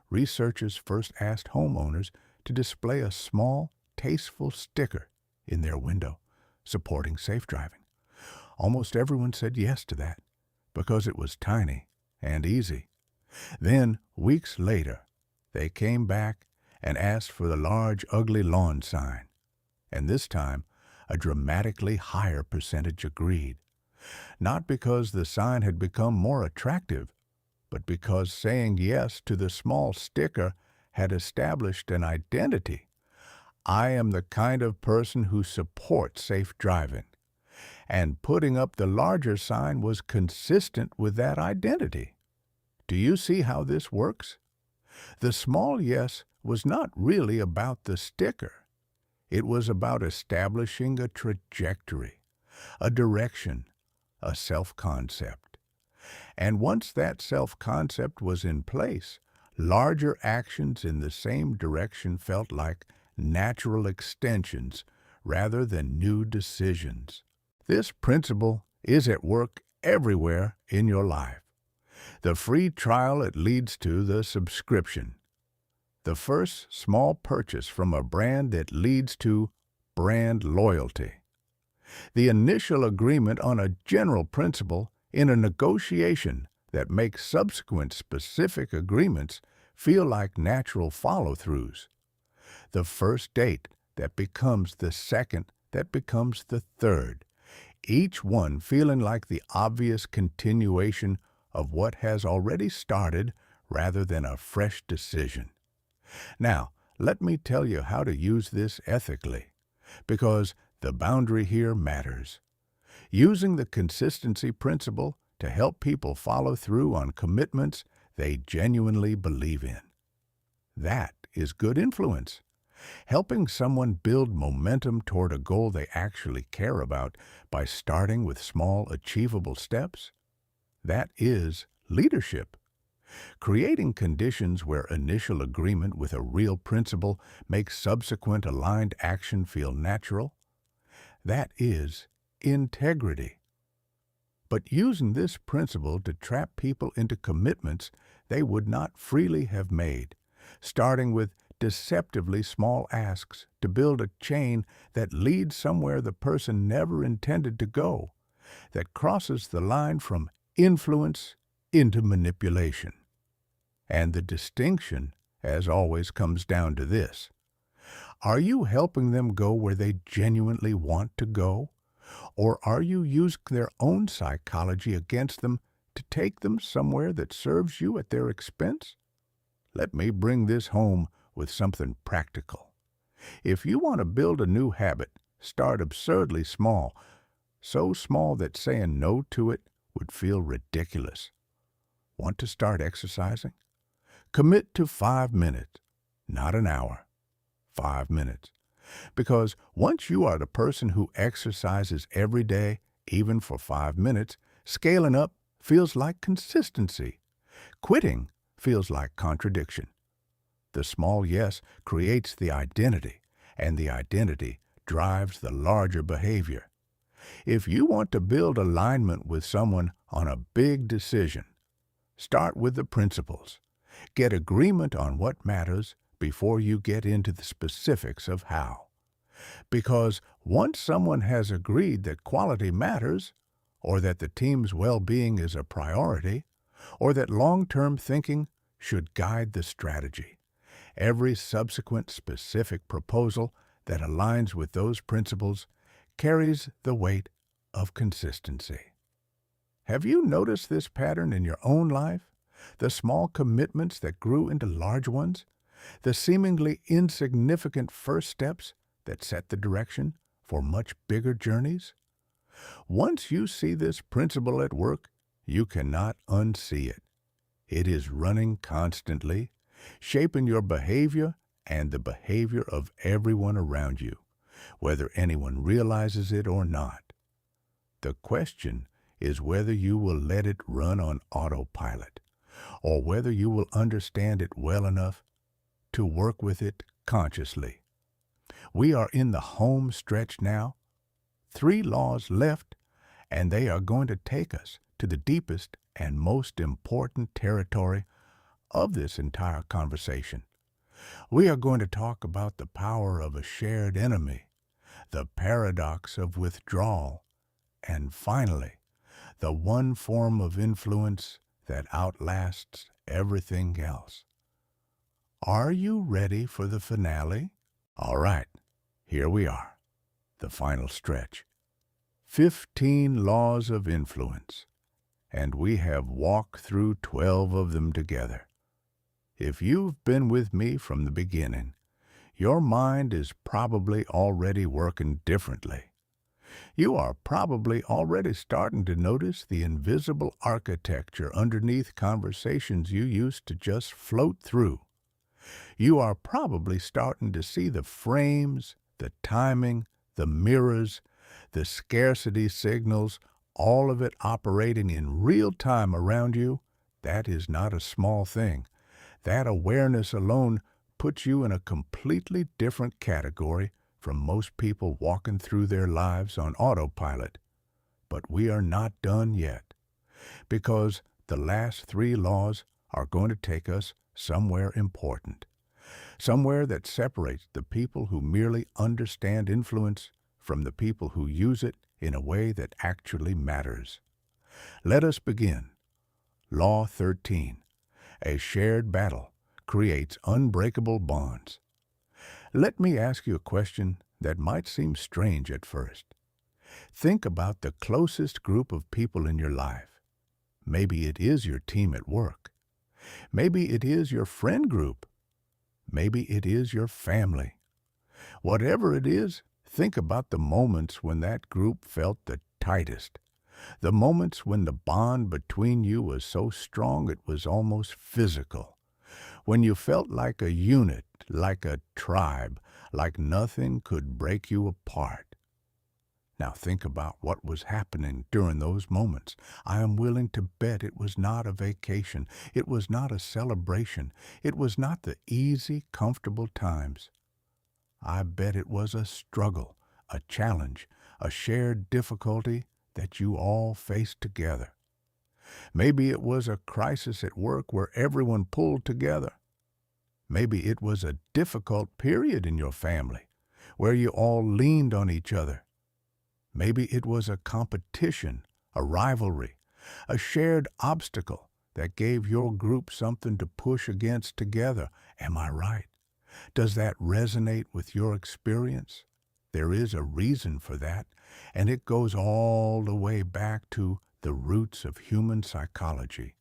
Speaker 1: researchers first asked homeowners to display a small, tasteful sticker in their window supporting safe driving. Almost everyone said yes to that because it was tiny and easy. Then, weeks later, they came back and asked for the large, ugly lawn sign. And this time, a dramatically higher percentage agreed. Not because the sign had become more attractive, but because saying yes to the small sticker had established an identity. I am the kind of person who supports safe driving. And putting up the larger sign was consistent with that identity. Do you see how this works? The small yes was not really about the sticker. It was about establishing a trajectory, a direction, a self-concept. And once that self-concept was in place, larger actions in the same direction felt like natural extensions rather than new decisions. This principle is at work everywhere in your life. The free trial it leads to the subscription. The first small purchase from a brand that leads to brand loyalty. The initial agreement on a general principle in a negotiation that makes subsequent specific agreements feel like natural follow-throughs. The first date that becomes the second that becomes the third, each one feeling like the obvious continuation of what has already started rather than a fresh decision. Now, let me tell you how to use this ethically, because the boundary here matters. Using the consistency principle to help people follow through on commitments they genuinely believe in. That is good influence. Helping someone build momentum toward a goal they actually care about by starting with small, achievable steps. That is leadership. Creating conditions where initial agreement with a real principle makes subsequent aligned action feel natural. That is integrity. But using this principle to trap people into commitments they would not freely have made, starting with deceptively small asks to build a chain that leads somewhere the person never intended to go, that crosses the line from influence into manipulation. And the distinction, as always, comes down to this. Are you helping them go where they genuinely want to go? Or are you using their own psychology against them to take them somewhere that serves you at their expense? Let me bring this home with something practical. If you want to build a new habit, start absurdly small, so small that saying no to it would feel ridiculous. Want to start exercising? Commit to 5 minutes, not an hour. 5 minutes. Because once you are the person who exercises every day, even for 5 minutes, scaling up feels like consistency. Quitting feels like contradiction. The small yes creates the identity, and the identity drives the larger behavior. If you want to build alignment with someone on a big decision, start with the principles. Get agreement on what matters before you get into the specifics of how. Because once someone has agreed that quality matters, or that the team's well-being is a priority, or that long-term thinking should guide the strategy, every subsequent specific proposal that aligns with those principles carries the weight of consistency. Have you noticed this pattern in your own life? The small commitments that grew into large ones? The seemingly insignificant first steps that set the direction for much bigger journeys? Once you see this principle at work, you cannot unsee it. It is running constantly, shaping your behavior and the behavior of everyone around you, whether anyone realizes it or not. The question is whether you will let it run on autopilot, or whether you will understand it well enough to work with it consciously. We are in the home stretch now. 3 laws left, and they are going to take us to the deepest and most important territory of this entire conversation. We are going to talk about the power of a shared enemy, the paradox of withdrawal, and finally, the one form of influence that outlasts everything else. Are you ready for the finale? All right, here we are, the final stretch. 15 laws of influence, and we have walked through 12 of them together. If you've been with me from the beginning, your mind is probably already working differently. You are probably already starting to notice the invisible architecture underneath conversations you used to just float through. You are probably starting to see the frames, the timing, the mirrors, the scarcity signals, all of it operating in real time around you. That is not a small thing. That awareness alone puts you in a completely different category from most people walking through their lives on autopilot. But we are not done yet, because the last 3 laws are going to take us somewhere important, somewhere that separates the people who merely understand influence from the people who use it in a way that actually matters. Let us begin. Law 13. A shared battle creates unbreakable bonds. Let me ask you a question that might seem strange at first. Think about the closest group of people in your life. Maybe it is your team at work. Maybe it is your friend group. Maybe it is your family. Whatever it is, think about the moments when that group felt the tightest. The moments when the bond between you was so strong it was almost physical. When you felt like a unit, like a tribe, like nothing could break you apart. Now think about what was happening during those moments. I am willing to bet it was not a vacation. It was not a celebration. It was not the easy, comfortable times. I bet it was a struggle, a challenge, a shared difficulty that you all faced together. Maybe it was a crisis at work where everyone pulled together. Maybe it was a difficult period in your family where you all leaned on each other. Maybe it was a competition, a rivalry, a shared obstacle that gave your group something to push against together. Am I right? Does that resonate with your experience? There is a reason for that, and it goes all the way back to the roots of human psychology.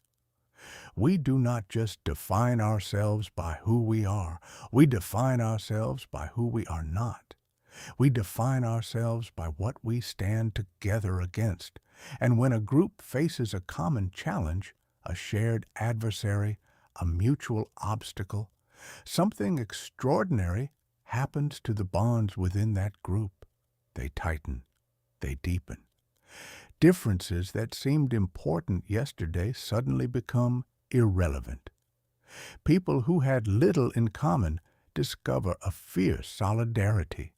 Speaker 1: We do not just define ourselves by who we are. We define ourselves by who we are not. We define ourselves by what we stand together against. And when a group faces a common challenge, a shared adversary, a mutual obstacle, something extraordinary happens to the bonds within that group. They tighten. They deepen. Differences that seemed important yesterday suddenly become irrelevant. People who had little in common discover a fierce solidarity.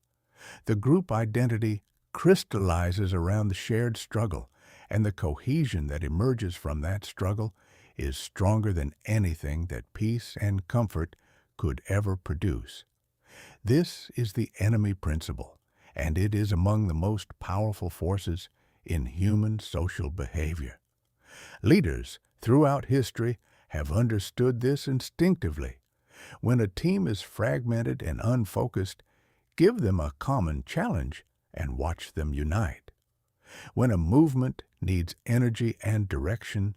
Speaker 1: The group identity crystallizes around the shared struggle, and the cohesion that emerges from that struggle is stronger than anything that peace and comfort could ever produce. This is the enemy principle, and it is among the most powerful forces in human social behavior. Leaders throughout history have understood this instinctively. When a team is fragmented and unfocused, give them a common challenge and watch them unite. When a movement needs energy and direction,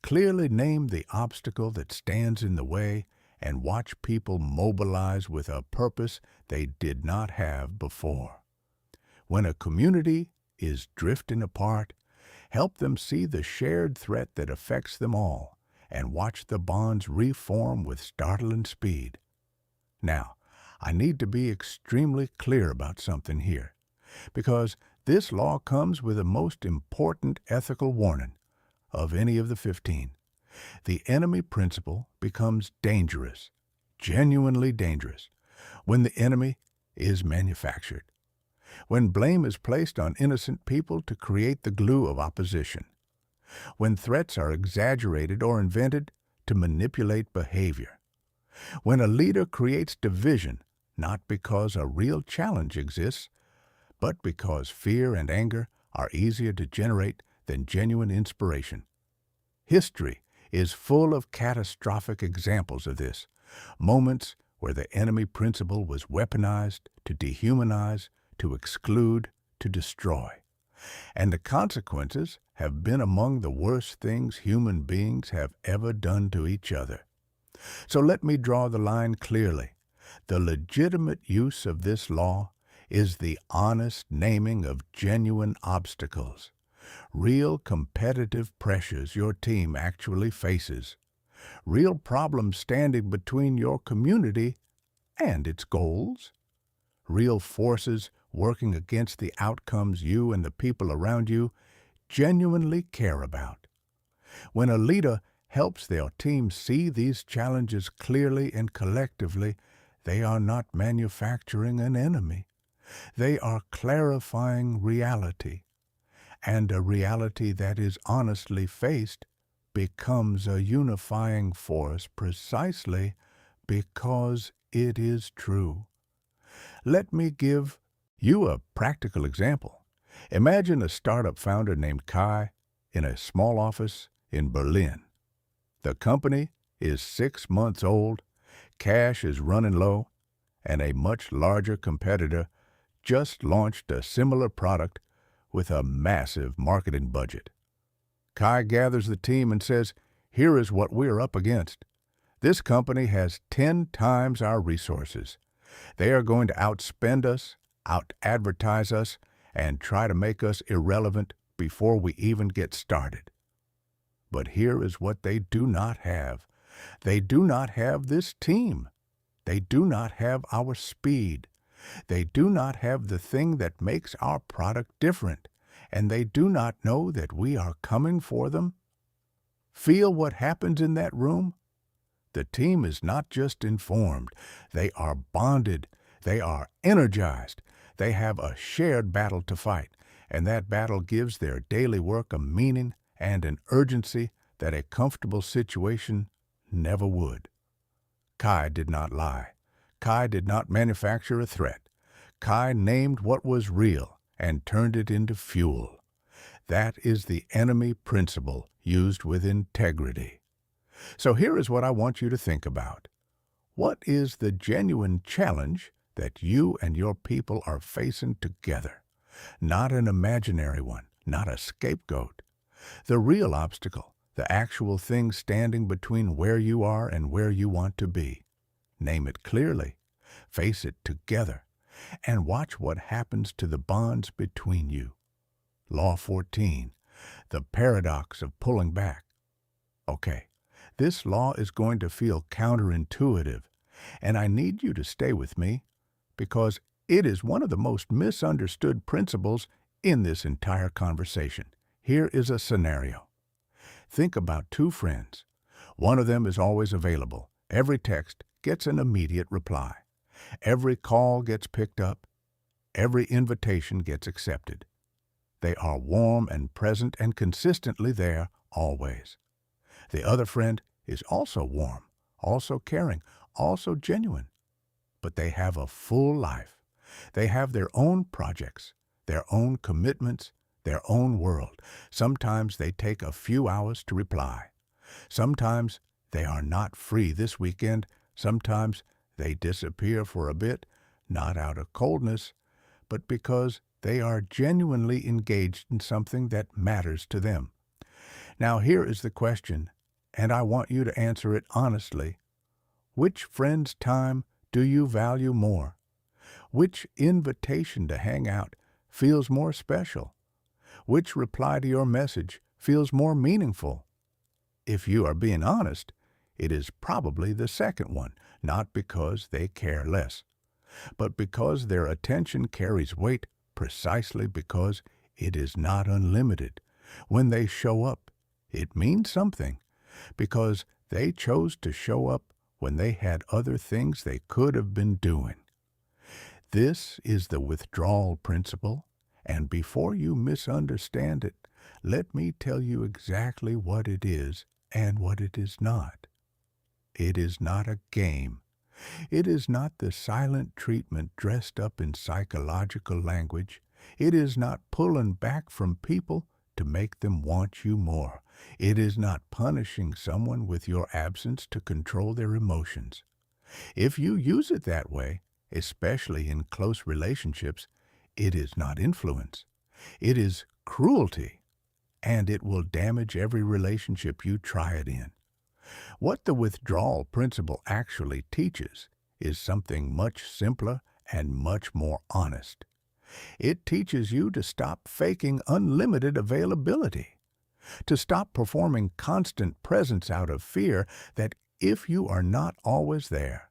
Speaker 1: clearly name the obstacle that stands in the way and watch people mobilize with a purpose they did not have before. When a community is drifting apart, help them see the shared threat that affects them all and watch the bonds reform with startling speed. Now, I need to be extremely clear about something here, because this law comes with the most important ethical warning of any of the 15. The enemy principle becomes dangerous, genuinely dangerous, when the enemy is manufactured. When blame is placed on innocent people to create the glue of opposition. When threats are exaggerated or invented to manipulate behavior. When a leader creates division, not because a real challenge exists, but because fear and anger are easier to generate than genuine inspiration. History is full of catastrophic examples of this, moments where the enemy principle was weaponized to dehumanize, to exclude, to destroy. And the consequences have been among the worst things human beings have ever done to each other. So let me draw the line clearly. The legitimate use of this law is the honest naming of genuine obstacles, real competitive pressures your team actually faces, real problems standing between your community and its goals, real forces working against the outcomes you and the people around you genuinely care about. When a leader helps their team see these challenges clearly and collectively, they are not manufacturing an enemy. They are clarifying reality. And a reality that is honestly faced becomes a unifying force precisely because it is true. Let me give you a practical example. Imagine a startup founder named Kai in a small office in Berlin. The company is 6 months old, cash is running low, and a much larger competitor just launched a similar product with a massive marketing budget. Kai gathers the team and says, "Here is what we're up against. This company has 10 times our resources. They are going to outspend us, out-advertise us, and try to make us irrelevant before we even get started. But here is what they do not have. They do not have this team. They do not have our speed. They do not have the thing that makes our product different, and they do not know that we are coming for them." Feel what happens in that room? The team is not just informed. They are bonded. They are energized. They have a shared battle to fight, and that battle gives their daily work a meaning and an urgency that a comfortable situation never would. Kai did not lie. Kai did not manufacture a threat. Kai named what was real and turned it into fuel. That is the enemy principle used with integrity. So here is what I want you to think about. What is the genuine challenge that you and your people are facing together? Not an imaginary one, not a scapegoat. The real obstacle, the actual thing standing between where you are and where you want to be. Name it clearly, face it together, and watch what happens to the bonds between you. Law 14, the paradox of pulling back. Okay, this law is going to feel counterintuitive, and I need you to stay with me because it is one of the most misunderstood principles in this entire conversation. Here is a scenario. Think about two friends. One of them is always available. Every text gets an immediate reply. Every call gets picked up. Every invitation gets accepted. They are warm and present and consistently there always. The other friend is also warm, also caring, also genuine. But they have a full life. They have their own projects, their own commitments, their own world. Sometimes they take a few hours to reply. Sometimes they are not free this weekend. Sometimes they disappear for a bit, not out of coldness, but because they are genuinely engaged in something that matters to them. Now here is the question, and I want you to answer it honestly. Which friend's time do you value more? Which invitation to hang out feels more special? Which reply to your message feels more meaningful? If you are being honest, it is probably the second one, not because they care less, but because their attention carries weight precisely because it is not unlimited. When they show up, it means something, because they chose to show up when they had other things they could have been doing. This is the withdrawal principle, and before you misunderstand it, let me tell you exactly what it is and what it is not. It is not a game. It is not the silent treatment dressed up in psychological language. It is not pulling back from people to make them want you more. It is not punishing someone with your absence to control their emotions. If you use it that way, especially in close relationships, it is not influence. It is cruelty, and it will damage every relationship you try it in. What the withdrawal principle actually teaches is something much simpler and much more honest. It teaches you to stop faking unlimited availability, to stop performing constant presence out of fear that if you are not always there,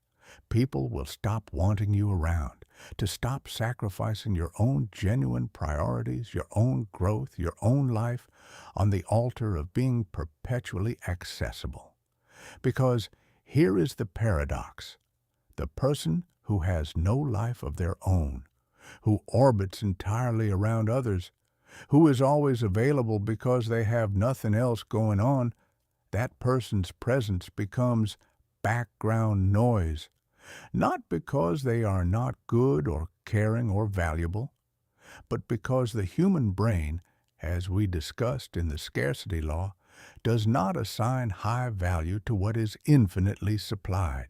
Speaker 1: people will stop wanting you around, to stop sacrificing your own genuine priorities, your own growth, your own life on the altar of being perpetually accessible. Because here is the paradox. The person who has no life of their own, who orbits entirely around others, who is always available because they have nothing else going on, that person's presence becomes background noise, not because they are not good or caring or valuable, but because the human brain, as we discussed in the scarcity law, does not assign high value to what is infinitely supplied.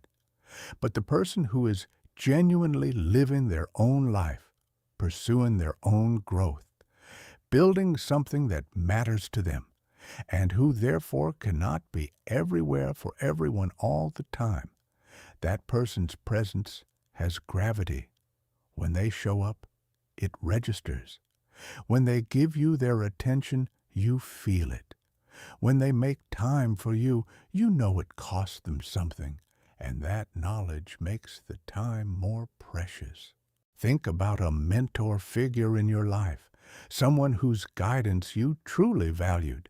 Speaker 1: But the person who is genuinely living their own life, pursuing their own growth, building something that matters to them, and who therefore cannot be everywhere for everyone all the time, that person's presence has gravity. When they show up, it registers. When they give you their attention, you feel it. When they make time for you, you know it costs them something, and that knowledge makes the time more precious. Think about a mentor figure in your life, someone whose guidance you truly valued.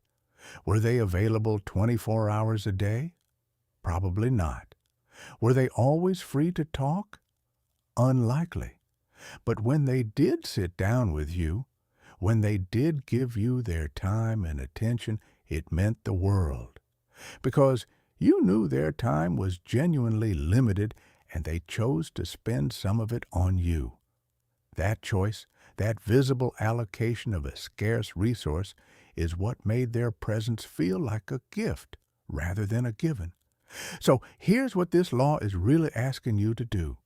Speaker 1: Were they available 24 hours a day? Probably not. Were they always free to talk? Unlikely. But when they did sit down with you, when they did give you their time and attention, it meant the world. Because you knew their time was genuinely limited and they chose to spend some of it on you. That choice, that visible allocation of a scarce resource, is what made their presence feel like a gift rather than a given. So here's what this law is really asking you to do.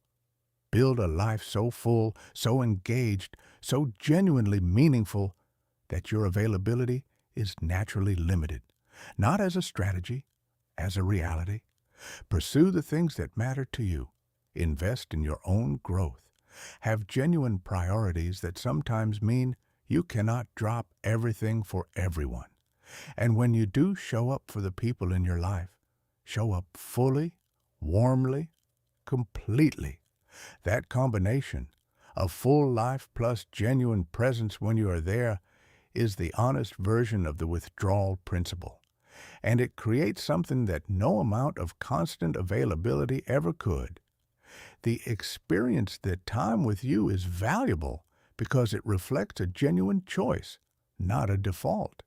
Speaker 1: Build a life so full, so engaged, so genuinely meaningful that your availability is naturally limited. Not as a strategy, as a reality. Pursue the things that matter to you. Invest in your own growth. Have genuine priorities that sometimes mean you cannot drop everything for everyone. And when you do show up for the people in your life, show up fully, warmly, completely. That combination, a full life plus genuine presence when you are there, is the honest version of the withdrawal principle. And it creates something that no amount of constant availability ever could. The experience that time with you is valuable because it reflects a genuine choice, not a default.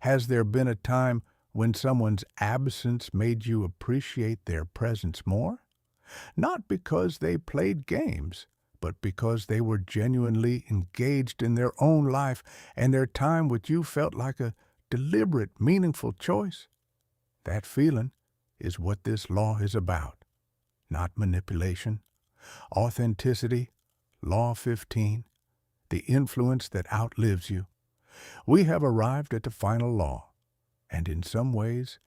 Speaker 1: Has there been a time when someone's absence made you appreciate their presence more? Not because they played games, but because they were genuinely engaged in their own life and their time with you felt like a deliberate, meaningful choice. That feeling is what this law is about. Not manipulation, authenticity, Law 15, the influence that outlives you. We have arrived at the final law, and in some ways,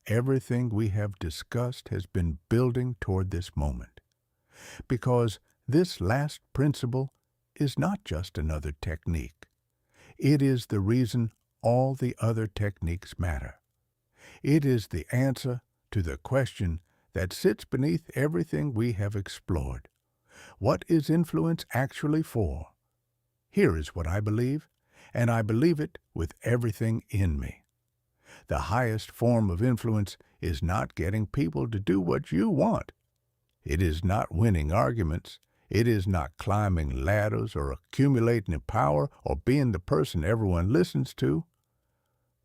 Speaker 1: everything we have discussed has been building toward this moment. Because this last principle is not just another technique. It is the reason all the other techniques matter. It is the answer to the question that sits beneath everything we have explored. What is influence actually for? Here is what I believe, and I believe it with everything in me. The highest form of influence is not getting people to do what you want. It is not winning arguments. It is not climbing ladders or accumulating power or being the person everyone listens to.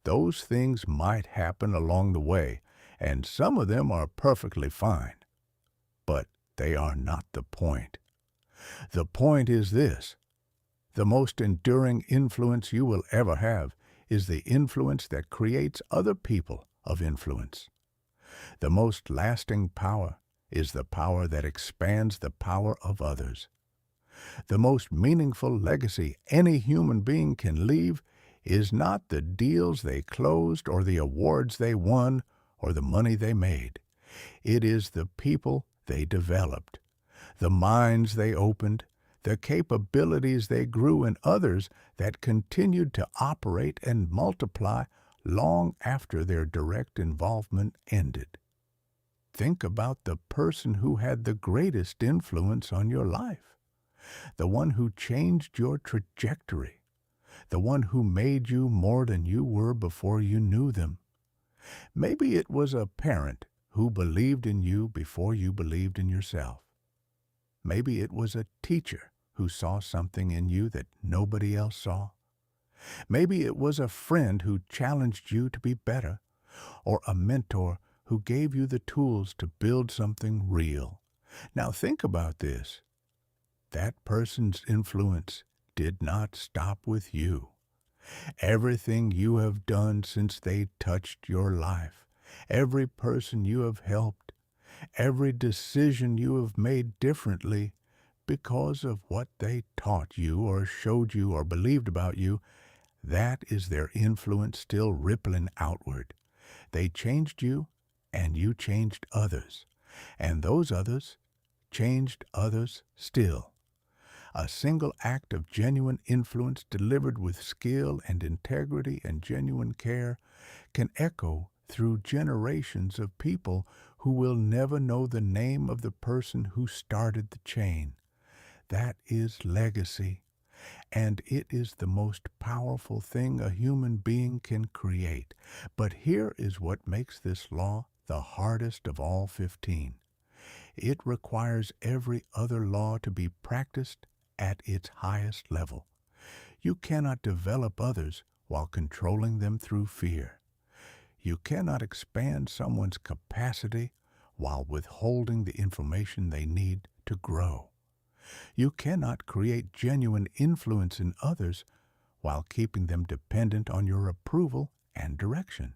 Speaker 1: Those things might happen along the way, and some of them are perfectly fine. But they are not the point. The point is this: the most enduring influence you will ever have is the influence that creates other people of influence. The most lasting power is the power that expands the power of others. The most meaningful legacy any human being can leave is not the deals they closed or the awards they won or the money they made. It is the people they developed, the minds they opened, the capabilities they grew in others that continued to operate and multiply long after their direct involvement ended. Think about the person who had the greatest influence on your life, the one who changed your trajectory, the one who made you more than you were before you knew them. Maybe it was a parent who believed in you before you believed in yourself. Maybe it was a teacher who saw something in you that nobody else saw. Maybe it was a friend who challenged you to be better, or a mentor who gave you the tools to build something real. Now think about this. That person's influence did not stop with you. Everything you have done since they touched your life, every person you have helped, every decision you have made differently because of what they taught you or showed you or believed about you, that is their influence still rippling outward. They changed you, and you changed others, and those others changed others still. A single act of genuine influence delivered with skill and integrity and genuine care can echo through generations of people who will never know the name of the person who started the chain. That is legacy, and it is the most powerful thing a human being can create. But here is what makes this law the hardest of all 15. It requires every other law to be practiced at its highest level. You cannot develop others while controlling them through fear. You cannot expand someone's capacity while withholding the information they need to grow. You cannot create genuine influence in others while keeping them dependent on your approval and direction.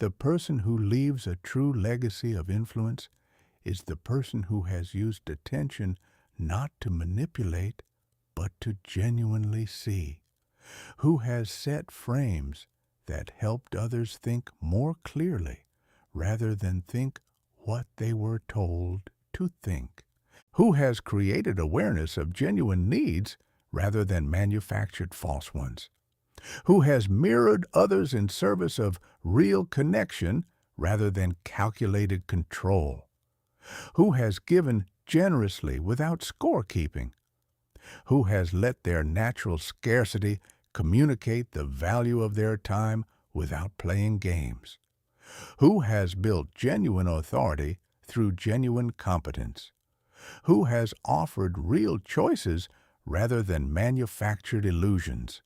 Speaker 1: The person who leaves a true legacy of influence is the person who has used attention not to manipulate, but to genuinely see, who has set frames that helped others think more clearly rather than think what they were told to think, who has created awareness of genuine needs rather than manufactured false ones, who has mirrored others in service of real connection rather than calculated control, who has given generously without scorekeeping, who has let their natural scarcity communicate the value of their time without playing games, who has built genuine authority through genuine competence, who has offered real choices rather than manufactured illusions,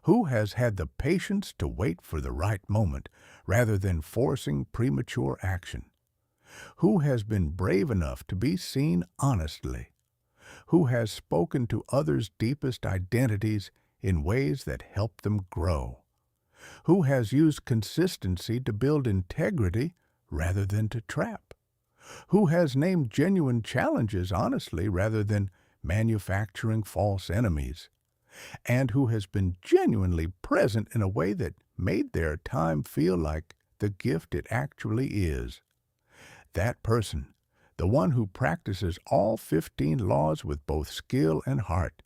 Speaker 1: who has had the patience to wait for the right moment rather than forcing premature action, who has been brave enough to be seen honestly, who has spoken to others' deepest identities in ways that help them grow, who has used consistency to build integrity rather than to trap, who has named genuine challenges honestly rather than manufacturing false enemies, and who has been genuinely present in a way that made their time feel like the gift it actually is. That person, the one who practices all 15 laws with both skill and heart,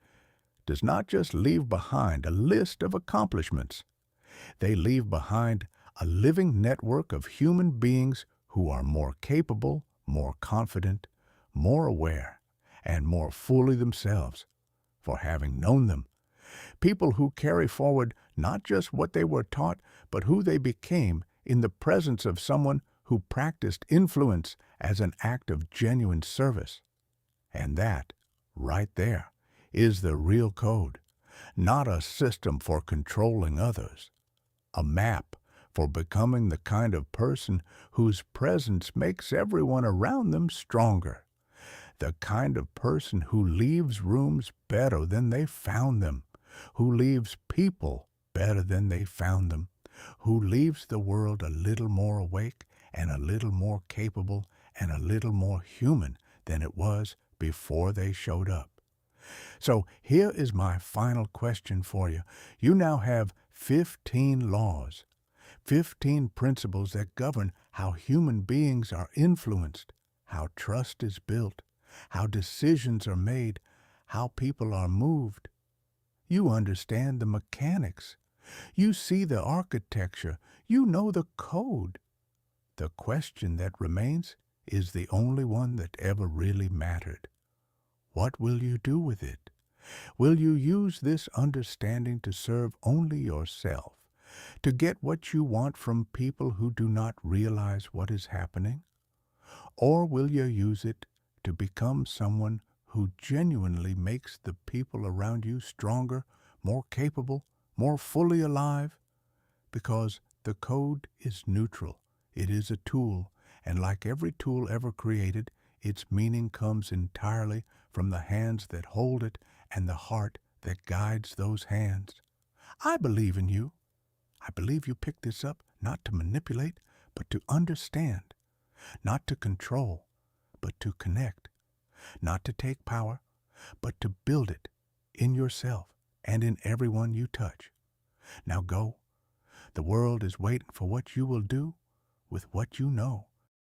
Speaker 1: does not just leave behind a list of accomplishments. They leave behind a living network of human beings who are more capable, more confident, more aware, and more fully themselves for having known them. People who carry forward not just what they were taught, but who they became in the presence of someone who practiced influence as an act of genuine service. And that, right there, is the real code, not a system for controlling others, a map for becoming the kind of person whose presence makes everyone around them stronger, the kind of person who leaves rooms better than they found them, who leaves people better than they found them, who leaves the world a little more awake and a little more capable and a little more human than it was before they showed up. So here is my final question for you. You now have 15 laws, 15 principles that govern how human beings are influenced, how trust is built, how decisions are made, how people are moved. You understand the mechanics. You see the architecture. You know the code. The question that remains is the only one that ever really mattered. What will you do with it? Will you use this understanding to serve only yourself, to get what you want from people who do not realize what is happening? Or will you use it to become someone who genuinely makes the people around you stronger, more capable, more fully alive? Because the code is neutral. It is a tool, and like every tool ever created, its meaning comes entirely from the hands that hold it and the heart that guides those hands. I believe in you. I believe you picked this up not to manipulate, but to understand, not to control, but to connect, not to take power, but to build it in yourself and in everyone you touch. Now go. The world is waiting for what you will do with what you know.